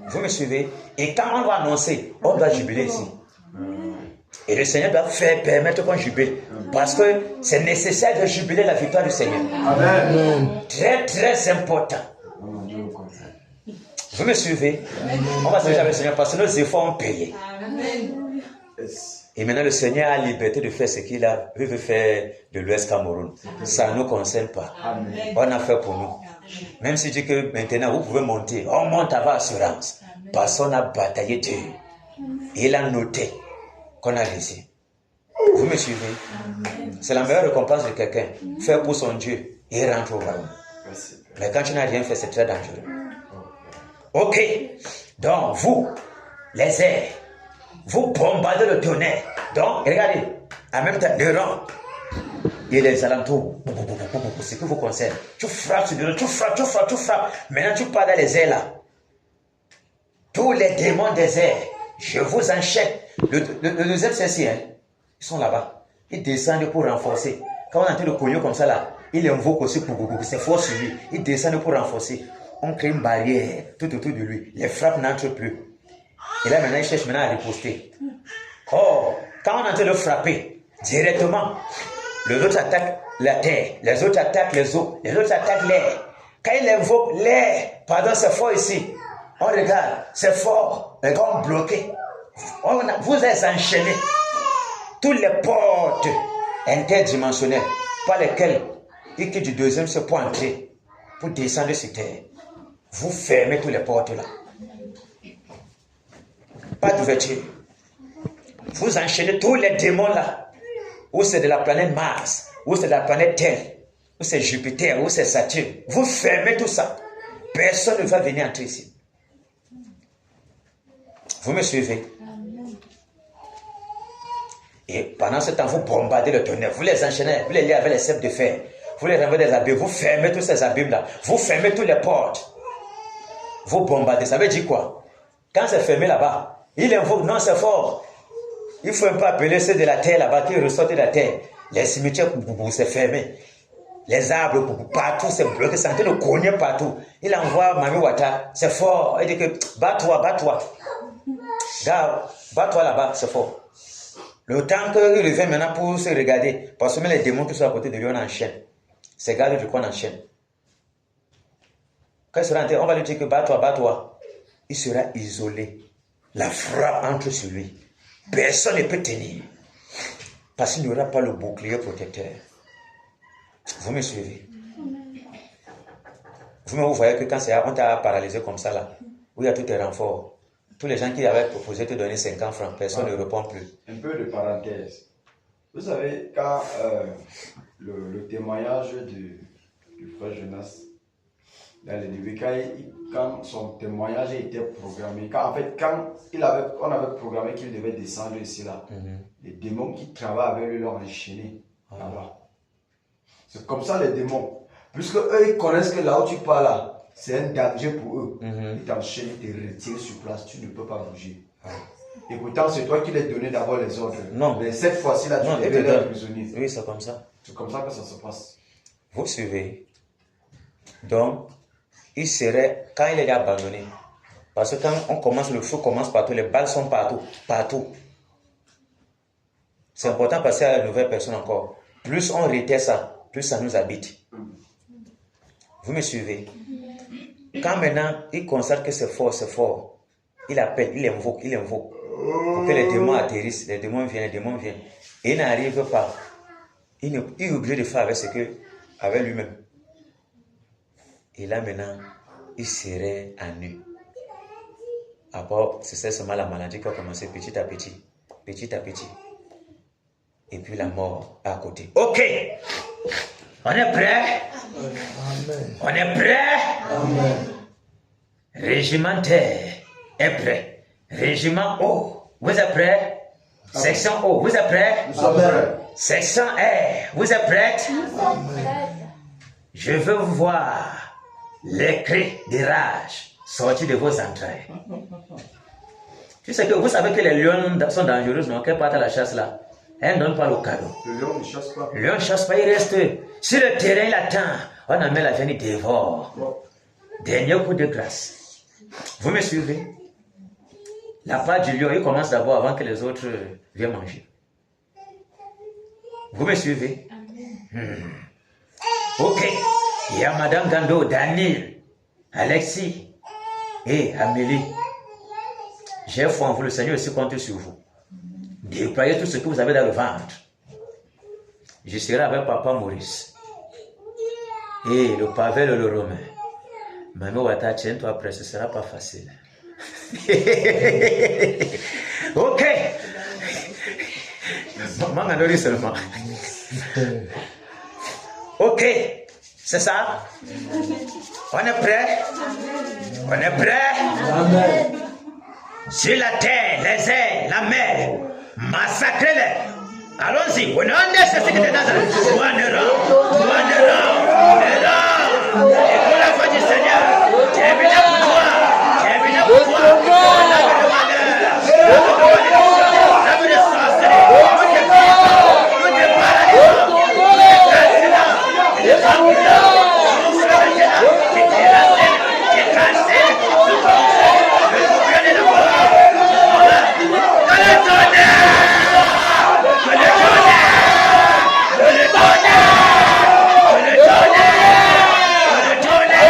S1: Vous me suivez? Et quand on va annoncer, on doit jubiler ici. Et le Seigneur doit permettre qu'on jubile. Parce que c'est nécessaire de jubiler la victoire du Seigneur.
S2: Amen.
S1: Très, très important. Vous me suivez? On va se dire avec le Seigneur parce que nos efforts ont payé.
S3: Amen.
S1: Et maintenant, le Seigneur a la liberté de faire ce qu'il a veut faire de l'Ouest Cameroun. Ça ne nous concerne pas. On a fait pour nous. Même si je dis que maintenant, vous pouvez monter. On monte avec assurance. Parce qu'on a bataillé Dieu. Il a noté qu'on a réussi. Vous me suivez? C'est la meilleure récompense de quelqu'un. Faire pour son Dieu et rentrer au royaume. Mais quand tu n'as rien fait, c'est très dangereux. Ok. Donc, vous, les airs, vous bombardez le tonnerre. Donc, regardez, en même temps, le rang et les alentours, ce qui vous concerne. Tu frappes sur le rang, tu frappes. Maintenant, tu pars dans les airs là. Tous les démons des airs, je vous enchaîne. Le deuxième, c'est ici, hein. Ils sont là-bas. Ils descendent pour renforcer. Quand on entend le cognon comme ça là, il invoque aussi pour c'est fort sur lui. Ils descendent pour renforcer. On crée une barrière tout autour de lui. Les frappes n'entrent plus. Et là, maintenant, il cherche maintenant à riposter. Oh, quand on est en train de frapper, directement, les autres attaquent la terre, les autres attaquent les eaux, les autres attaquent l'air. Quand il invoque l'air, pardon, c'est fort ici. On regarde, c'est fort. Les gars ont bloqué. Vous êtes enchaînés. Toutes les portes interdimensionnelles par lesquelles il quitte du deuxième se pour entrer, pour descendre sur terre. Vous fermez toutes les portes là. Pas d'ouverture. Vous enchaînez tous les démons là. Ou c'est de la planète Mars, ou c'est de la planète Terre, ou c'est Jupiter, ou c'est Saturne. Vous fermez tout ça. Personne ne va venir entrer ici. Vous me suivez? Et pendant ce temps, vous bombardez le tonnerre, vous les enchaînez, vous les liez avec les ceps de fer, vous les renvoyez des abîmes, vous fermez tous ces abîmes-là, vous fermez toutes les portes. Vous bombardez, ça veut dire quoi? Quand c'est fermé là-bas, il invoque, non, c'est fort. Il faut un peu appeler ceux de la terre là-bas qui ressortent de la terre. Les cimetières, c'est fermé. Les arbres, partout, c'est bloqué, c'est en train de cogner partout. Il envoie Mami Wata, c'est fort. Il dit que, bats-toi. Gars, bats-toi là-bas, c'est fort. Le temps qu'il revient maintenant pour se regarder, parce que même les démons qui sont à côté de lui, on enchaîne. Ces gars, je crois, on enchaîne. Quand il sera entré, on va lui dire que bats-toi, bats-toi. Il sera isolé. La frappe entre sur lui. Personne ne peut tenir. Parce qu'il n'y aura pas le bouclier protecteur. Vous me suivez? Vous voyez que quand on t'a paralysé comme ça, là, où il y a tous tes renforts, tous les gens qui avaient proposé de te donner 50 francs, personne ne répond plus.
S2: Un peu de parenthèse. Vous savez, quand le témoignage du frère Jonas, dans le début, quand son témoignage était programmé, quand on avait programmé qu'il devait descendre ici, là, les démons qui travaillent avec lui l'ont enchaîné là-bas. C'est comme ça les démons. Puisque eux, ils connaissent que là où tu pars là, c'est un danger pour eux. Ils t'enchaînent, ils te retirent sur place, tu ne peux pas bouger. Et pourtant, c'est toi qui les donnais d'abord les ordres.
S1: Non.
S2: Mais cette fois-ci là, tu devais être prisonnier.
S1: Oui, c'est comme ça.
S2: C'est comme ça que ça se passe.
S1: Vous suivez? Donc, il serait, quand il est abandonné, parce que quand on commence, le feu commence partout, les balles sont partout, partout. C'est important parce qu'il y a une nouvelle personne encore. Plus on retient ça, plus ça nous habite. Vous me suivez? Quand maintenant il constate que c'est fort, il appelle, il invoque, pour que les démons atterrissent, les démons viennent. Et il n'arrive pas. Il est obligé de faire avec lui-même. Et là maintenant, il serait à nu. Après, c'est seulement la maladie qui a commencé petit à petit. Et puis la mort à côté. Ok! On est prêt?
S5: Amen.
S1: On est prêt?
S5: Amen.
S1: Régimentaire est prêt. Régiment O, vous êtes prêts? Section O, vous êtes prêts?
S2: Nous sommes prêts.
S1: Section R, vous êtes prêtes? Je veux vous voir les cris de rage sortir de vos entrailles. Vous savez que les lions sont dangereux, non? Qu'elles partent à la chasse là. Elles ne donnent pas le cadeau.
S2: Le lion ne chasse pas.
S1: Le lion ne chasse pas, il reste. Sur le terrain, il attend. On amène la viande, il dévore. Dernier coup de grâce. Vous me suivez? La part du lion, il commence d'abord avant que les autres viennent manger. Vous me suivez? Ok. Il y a Madame Gando, Daniel, Alexis et Amélie. J'ai foi en vous, le Seigneur aussi compte sur vous. Déployez tout ce que vous avez dans le ventre. Je serai avec Papa Maurice. Et le Pavel le Romain. Mamie Wata, tiens-toi après, ce ne sera pas facile. Ok. Maman a seulement. Ok. C'est ça? On est prêt? On est prêt?
S5: Amen.
S1: Sur la terre, les airs, la mer, massacrez-les. Allons-y. On est en nécessité de Nazareth. Et pour la foi du Seigneur, tu es venu pour toi. Tu es venu pour toi. La vie de malheur, la vie de sorcellerie, tout est puissant, tout est paralysant, tout est fascinant, tout est fascinant. Souffle maintenant, tu es racine, tu es cassé, tu fonctionnes, le souffle de la mort. Que le tonnerre! Que le tonnerre! Que le tonnerre! Que le tonnerre! Que le tonnerre!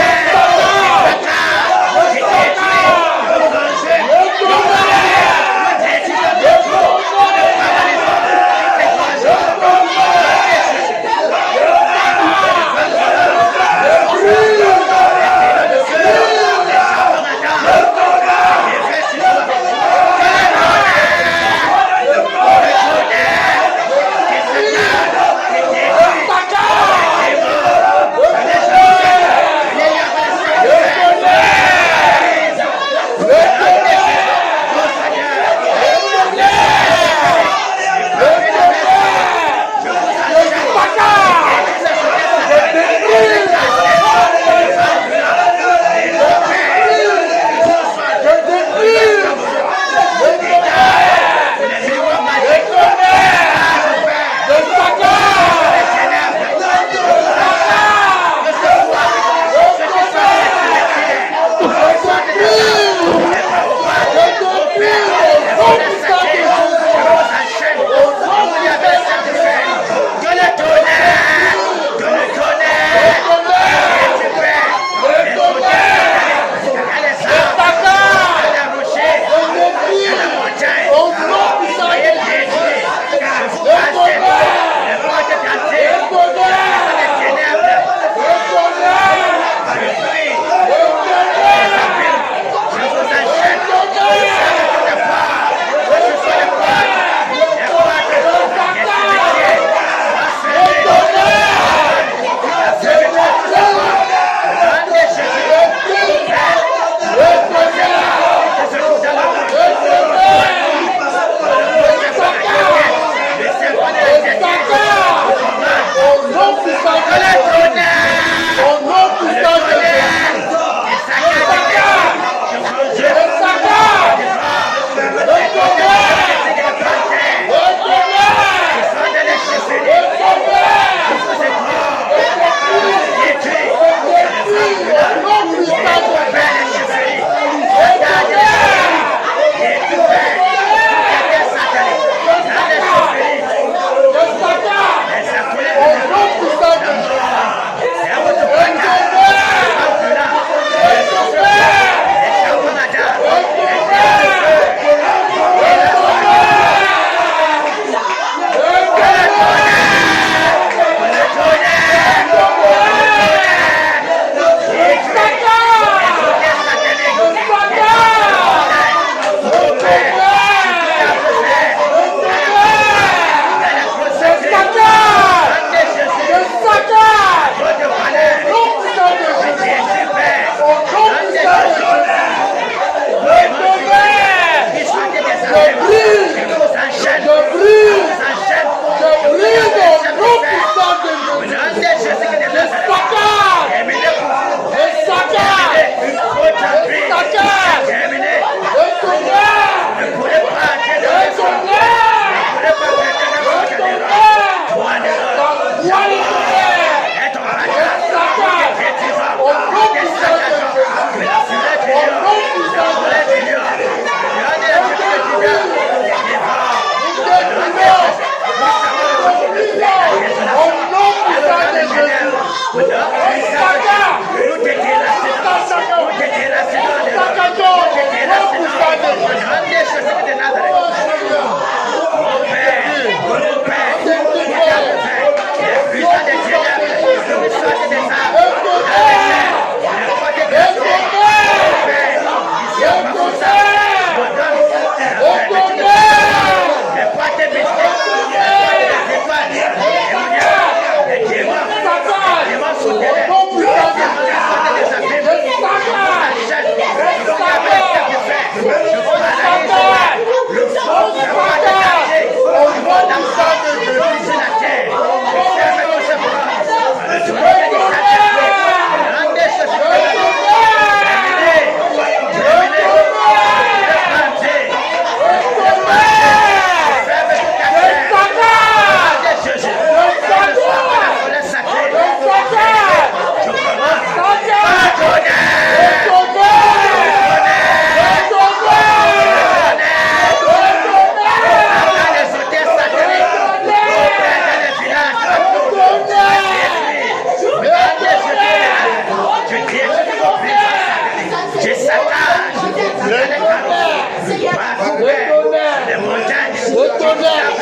S5: tonnerre.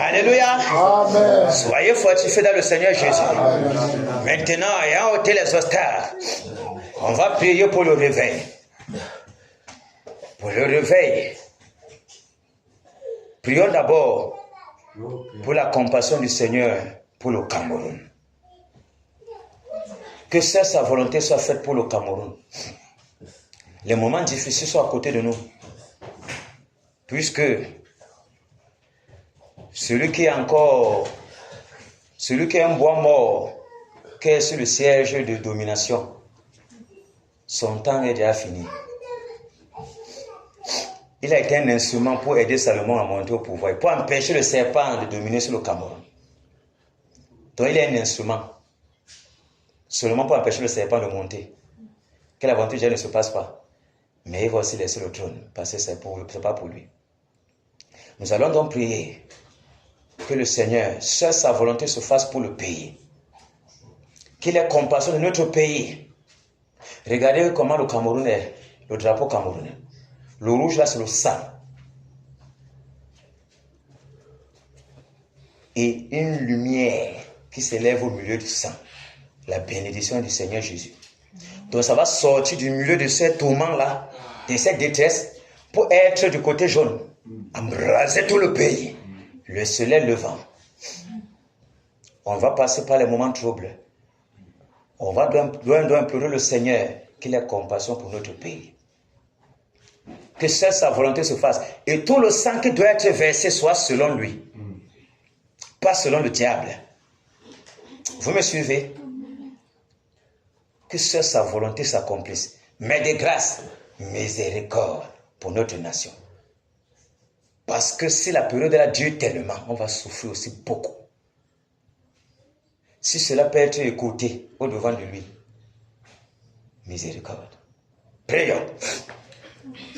S1: Alléluia.
S5: Amen.
S1: Soyez fortifiés dans le Seigneur Jésus. Maintenant, ayant ôté les austères, on va prier pour le réveil. Pour le réveil. Prions d'abord pour la compassion du Seigneur pour le Cameroun. Que sa volonté soit faite pour le Cameroun. Les moments difficiles sont à côté de nous. Puisque celui qui est un bois mort, qui est sur le siège de domination, son temps est déjà fini. Il a été un instrument pour aider Salomon à monter au pouvoir, pour empêcher le serpent de dominer sur le Cameroun. Donc il est un instrument, seulement pour empêcher le serpent de monter. Que l'aventure ne se passe pas. Mais il va aussi laisser le trône, parce que ce n'est pas pour lui. Nous allons donc prier que le Seigneur, seule sa volonté se fasse pour le pays. Qu'il ait compassion de notre pays. Regardez comment le Cameroun est, le drapeau camerounais. Le rouge là, c'est le sang. Et une lumière qui s'élève au milieu du sang. la bénédiction du Seigneur Jésus. Donc ça va sortir du milieu de ces tourments-là, de cette détresse, pour être du côté jaune, embraser tout le pays. Le soleil levant. On va passer par les moments troubles. On va doit implorer le Seigneur qu'il ait compassion pour notre pays. Que seule sa volonté se fasse. Et tout le sang qui doit être versé soit selon lui. Pas selon le diable. Vous me suivez? Que seule sa volonté s'accomplisse. Mais de grâce, miséricorde pour notre nation. Parce que si la période là dure tellement, on va souffrir aussi beaucoup. Si cela peut être écouté au devant de lui, miséricorde. Prions.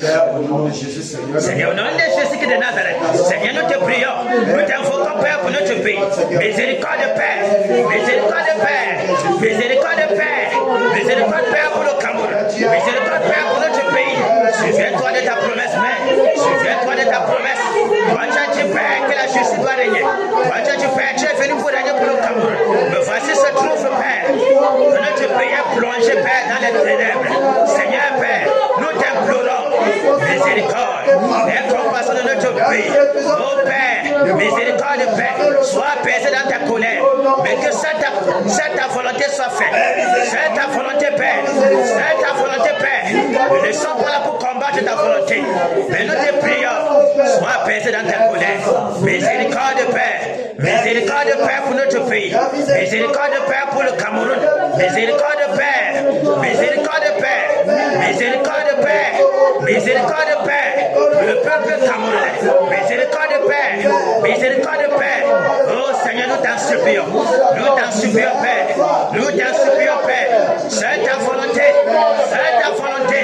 S2: Père, au nom de Jésus, Seigneur.
S1: Seigneur, au nom de Jésus de Nazareth, Seigneur, nous te prions, nous t'invoquons, Père, pour notre pays. Miséricorde, Père, miséricorde, Père, miséricorde, Père, miséricorde, Père, pour le Cameroun, miséricorde, Père, pour notre pays. Souviens-toi de ta promesse, Père, souviens-toi de ta promesse. Toi, tu as dit, Père, que la justice doit régner. Toi, tu as dit, Père, tu es venu pour régner pour le Cameroun. Mais voici ce trouve, Père, que notre pays est plongé, Père, dans les ténèbres. Seigneur, Père, nous t'implorons. Miséricorde, et compassion de notre pays. Oh Père, miséricorde, Père, sois apaisé dans ta colère, mais que cette ta volonté soit faite. C'est ta volonté, Père. C'est ta volonté, Père. Nous ne sommes pas là pour combattre ta volonté, mais nous te prions, sois apaisé dans ta colère. Miséricorde, Père. Miséricorde, Père, pour notre pays. Miséricorde, Père, pour le Cameroun. Miséricorde, Père. Miséricorde, Père. Miséricorde, Père. Miséricorde, Père, le peuple camerounais. Miséricorde, Père. Miséricorde, Père. Oh Seigneur, nous t'en supplions. Nous t'en supplions, Père. Nous t'en supplions, Père. C'est ta volonté. C'est ta volonté.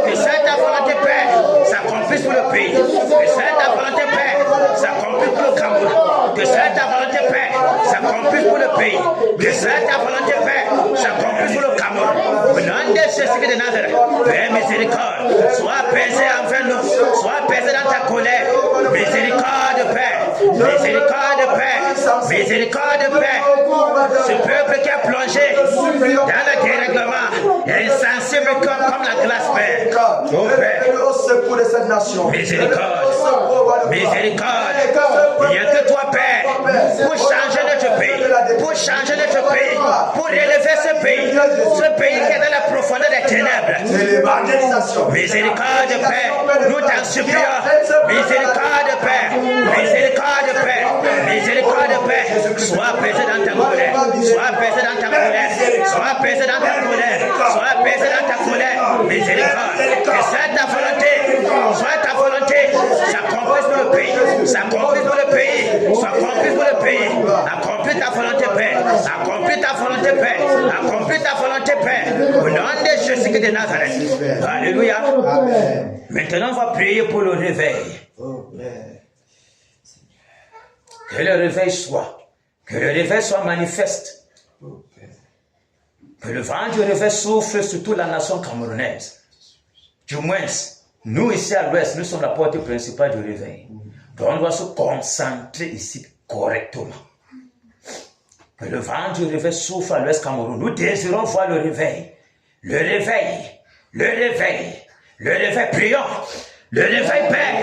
S1: Que c'est ta volonté, Père, s'accomplisse pour le pays. Que c'est ta volonté, Père, s'accomplisse pour le Cameroun. Que c'est ta volonté, Père, s'accomplisse pour le pays. Que c'est ta volonté, Père, s'accomplisse pour le Cameroun. Au nom de Jésus de Nazareth, Père miséricorde, sois apaisé envers nous, sois apaisé dans ta colère. Miséricorde, Père, miséricorde, Père, miséricorde, Père. Ce peuple qui est plongé dans le dérèglement est insensible comme la glace, Père. Oh Père, miséricorde, miséricorde. Il n'y a que toi, Père, pour changer notre pays, pour changer notre pays, pour relever ce pays qui est dans la profondeur des ténèbres. Miséricorde, Père, nous t'en supplions. Miséricorde, Père, miséricorde, Père, miséricorde, Père. Sois apaisé dans ta colère, sois apaisé dans ta colère, sois apaisé dans ta colère, sois apaisé dans ta colère. Miséricorde, que c'est ta volonté, soit ta volonté, s'accomplisse pour le pays, s'accomplisse pour le pays, s'accomplisse pour le pays. Accomplis ta volonté, Père, accomplis ta volonté, Père, accomplis ta volonté, Père. Au nom de Jésus de Nazareth. Alléluia. Maintenant, on va prier pour le réveil. Que le réveil soit. Que le réveil soit manifeste. Que le vent du réveil souffle sur toute la nation camerounaise. Du moins, nous ici à l'ouest, nous sommes la porte principale du réveil. Donc on doit se concentrer ici correctement. Que le vent du réveil souffle à l'ouest Cameroun. Nous désirons voir le réveil. Le réveil. Le réveil. Le réveil. Prions. Le réveil, Père.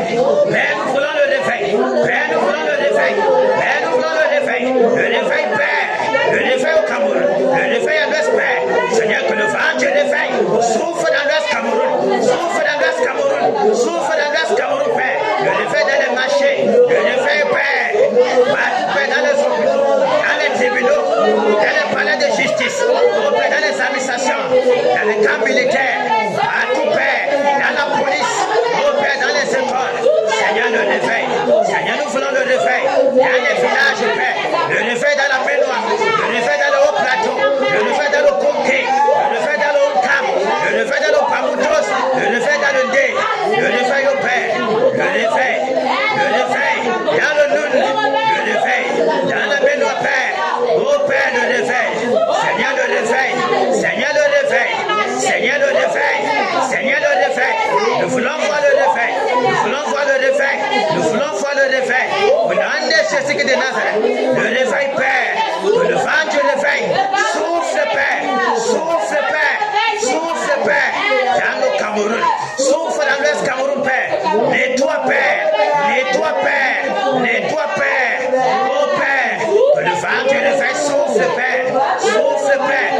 S1: Père, nous voulons le réveil. Père, nous voulons le réveil. Père, nous voulons le réveil. Le réveil, Père. Le réveil au Cameroun. Le réveil à l'ouest, Père. Seigneur, que le vent du réveil souffle dans l'ouest Cameroun. Souffle dans l'ouest Cameroun. Souffle dans l'ouest Cameroun, Père. Le réveil dans les marchés. Le réveil, Père. Père, dans les hôpitaux, dans les tribunaux, dans les palais de justice, dans les administrations, dans les camps militaires, partout, Père, dans la police, Père, dans les écoles. Seigneur, le réveil. Seigneur, nous voulons le réveil. Dans les villages, Père. Le réveil dans la baignoire. Le réveil dans le haut plateau. Le réveil dans le Conquet. Le réveil dans le haut Cam. Le réveil dans le Pamoutos. Le réveil dans le Dé. Le réveil au Père. Le réveil. Le réveil. Dans le Noun. Le réveil. Dans la baignoire, Père. Au Père, le réveil. Seigneur, le réveil. Seigneur, le réveil. Seigneur, le réveil.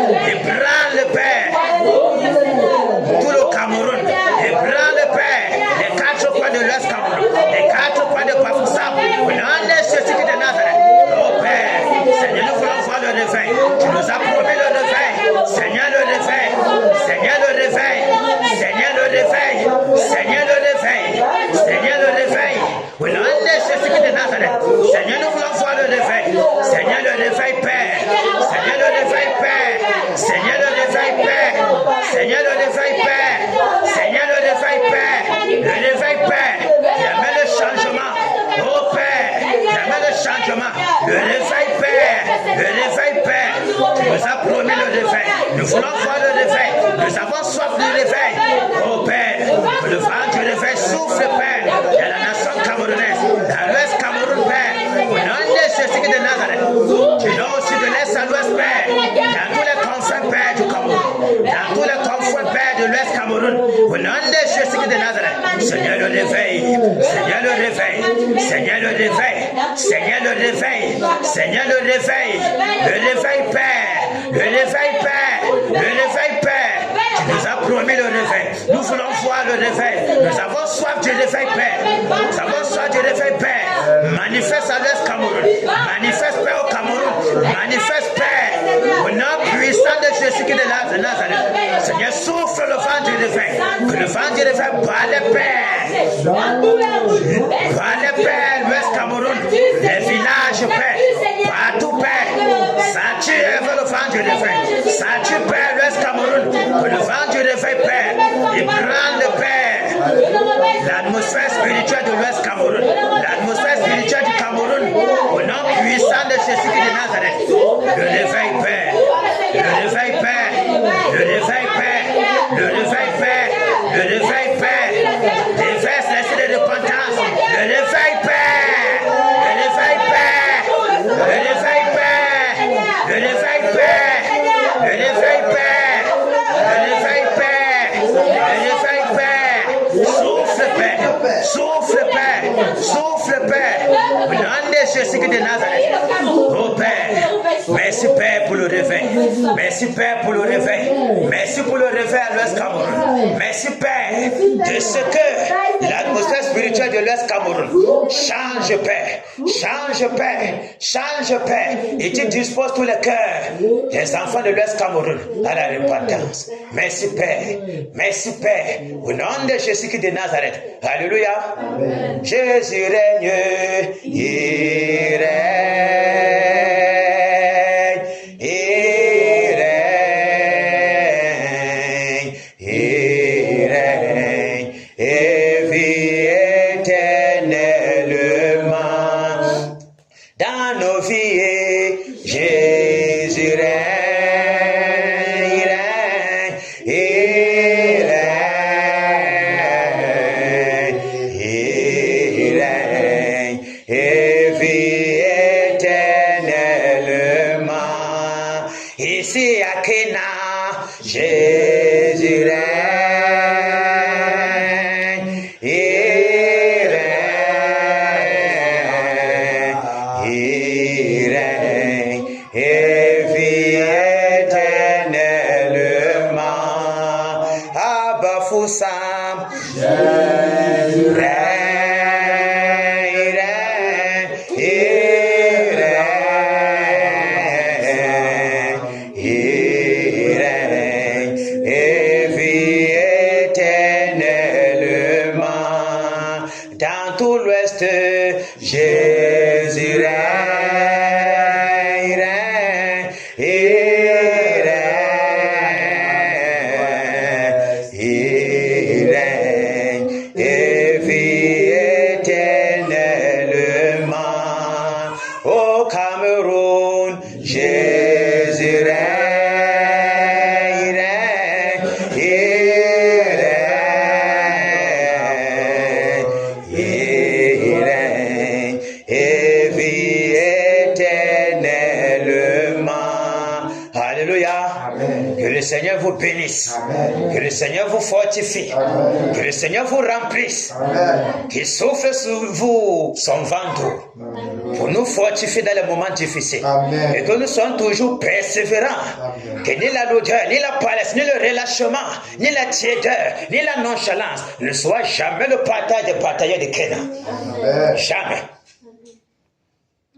S1: Ébranle, Père, tout le Cameroun. Ébranle, Père, les 4 coins de l'Ouest Cameroun, les 4 coins de Bafoussam. Au nom de Jésus de Nazareth. Oh Père, Seigneur, nous voulons voir le réveil. Tu nous as promis le réveil. Seigneur, le réveil. Seigneur, le réveil. Seigneur, le réveil. Seigneur, le réveil. Seigneur, le réveil. Au nom de Jésus de Nazareth. Seigneur, nous voulons voir le réveil. Seigneur, le réveil, Père. Seigneur, le réveil, Père. Seigneur, le réveil, Père. Seigneur, le réveil, Père. Seigneur, le réveil, Père. Le réveil, Père. J'aimais le changement. Oh Père, j'aimais le changement. Le réveil, Père. Le réveil, Père. Tu nous as promis le réveil. Nous voulons voir le réveil. Nous avons soif du réveil. Oh Père, le vent du réveil souffle, Père. Il y a la nation camerounaise. Dans l'Ouest Cameroun, Père. Au nom de Jésus de Nazareth. Tu donnes aussi de l'Est à l'Ouest, Père. Dans tous les confins, Père, du Cameroun. Dans tous les confins, Père, de l'Ouest Cameroun. Au nom de Jésus de Nazareth. Seigneur, le réveil. Seigneur, le réveil. Seigneur, le réveil. Seigneur, le réveil. Seigneur, le réveil. Le réveil, Père. Le réveil, Père. Le réveil, Père. Tu nous as promis le réveil. Nous voulons voir le réveil. Nous avons soif du réveil, Père. Nous avons soif du réveil, Père. Manifeste à l'Est Cameroun. Manifeste, Père, au Cameroun. Manifeste, Père. Au nom puissant de Jésus de Nazareth. Seigneur, souffle le vent du réveil. Que le vent du réveil bat les Père. Bat les Père, l'Ouest Cameroun. Les villages, Père. Partout, Père. Sature le vent du réveil. Sature, Père, l'Ouest Cameroun. Que le vent du réveil, Père. Il prend le Père. L'atmosphère spirituelle de l'Ouest Cameroun. L'atmosphère spirituelle du Cameroun. Au nom puissant de Jésus de Nazareth. Le réveil, Père. Le réveil, Père. Le réveil, Père. Le réveil, Père. Le réveil, Père. Déverse l'esprit de repentance. Le réveil, Père. Le réveil, Père. Le réveil, Père. Le réveil, Père. Le réveil, Père. Le réveil, Père. Le réveil, Père. Souffle, Père. Souffle, Père. Souffle, Père. Au nom de Jésus de Nazareth. Oh Père. Merci, Père, pour le réveil. Merci, Père, pour le réveil. Merci pour le réveil à l'Ouest Cameroun. Merci, Père, de ce que l'atmosphère spirituelle de l'Ouest Cameroun change, Père. Change, Père. Change, Père. Et tu disposes tous les cœurs des enfants de l'Ouest Cameroun à la repentance. Merci, Père. Merci, Père. Au nom de Jésus de Nazareth. Alléluia. Amen. Jésus règne. Il règne. Il règne. Il règne. Et vit éternellement dans nos vies. Jésus règne. Ici à Kena, Jésus règne, il règne, et vit éternellement. À Bafoussam, Jésus règne. Jésus règne, il règne, et vit éternellement. Au Cameroun, Jésus règne, et vit éternellement. Alléluia. Amen. Que le Seigneur vous bénisse. Amen. Que le Seigneur vous fortifie. Amen. Que le Seigneur vous remplisse. Qu'il souffle sur vous son vent d'eau. pour nous fortifier dans les moments difficiles.
S5: Amen.
S1: Et que nous soyons toujours persévérants.
S5: Amen.
S1: Que ni la lourdeur, ni la paresse, ni le relâchement, ni la tiédeur, ni la nonchalance ne soit jamais le partage des batailleurs de Canaan.
S5: Amen.
S1: Jamais.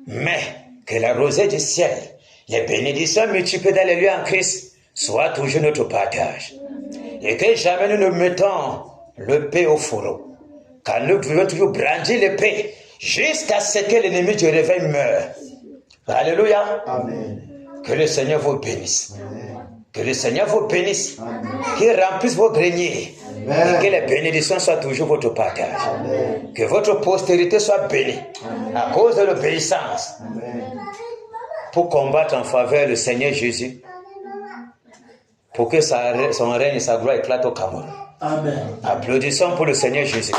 S1: Mais que la rosée du ciel, les bénédictions multipliées dans les lieux en Christ, soient toujours notre partage. Et que jamais nous ne mettons l'épée au fourreau. Car nous devons toujours brandir l'épée jusqu'à ce que l'ennemi du réveil meure. Alléluia.
S5: Amen.
S1: Que le Seigneur vous bénisse.
S5: Amen.
S1: Que le Seigneur vous bénisse.
S5: Amen.
S1: Qu'il remplisse vos greniers.
S5: Amen.
S1: Et que les bénédictions soient toujours votre partage.
S5: Amen.
S1: Que votre postérité soit bénie à cause de l'obéissance.
S5: Amen.
S1: Pour combattre en faveur du Seigneur Jésus. Pour que son règne et sa gloire éclatent au Cameroun.
S4: Amen.
S1: Applaudissons pour le Seigneur Jésus.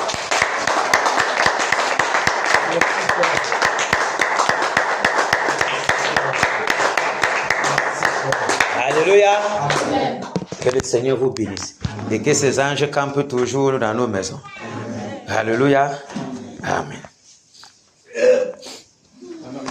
S1: Alléluia. Que le Seigneur vous bénisse. Et que ses anges campent toujours dans nos maisons. Alléluia. Amen.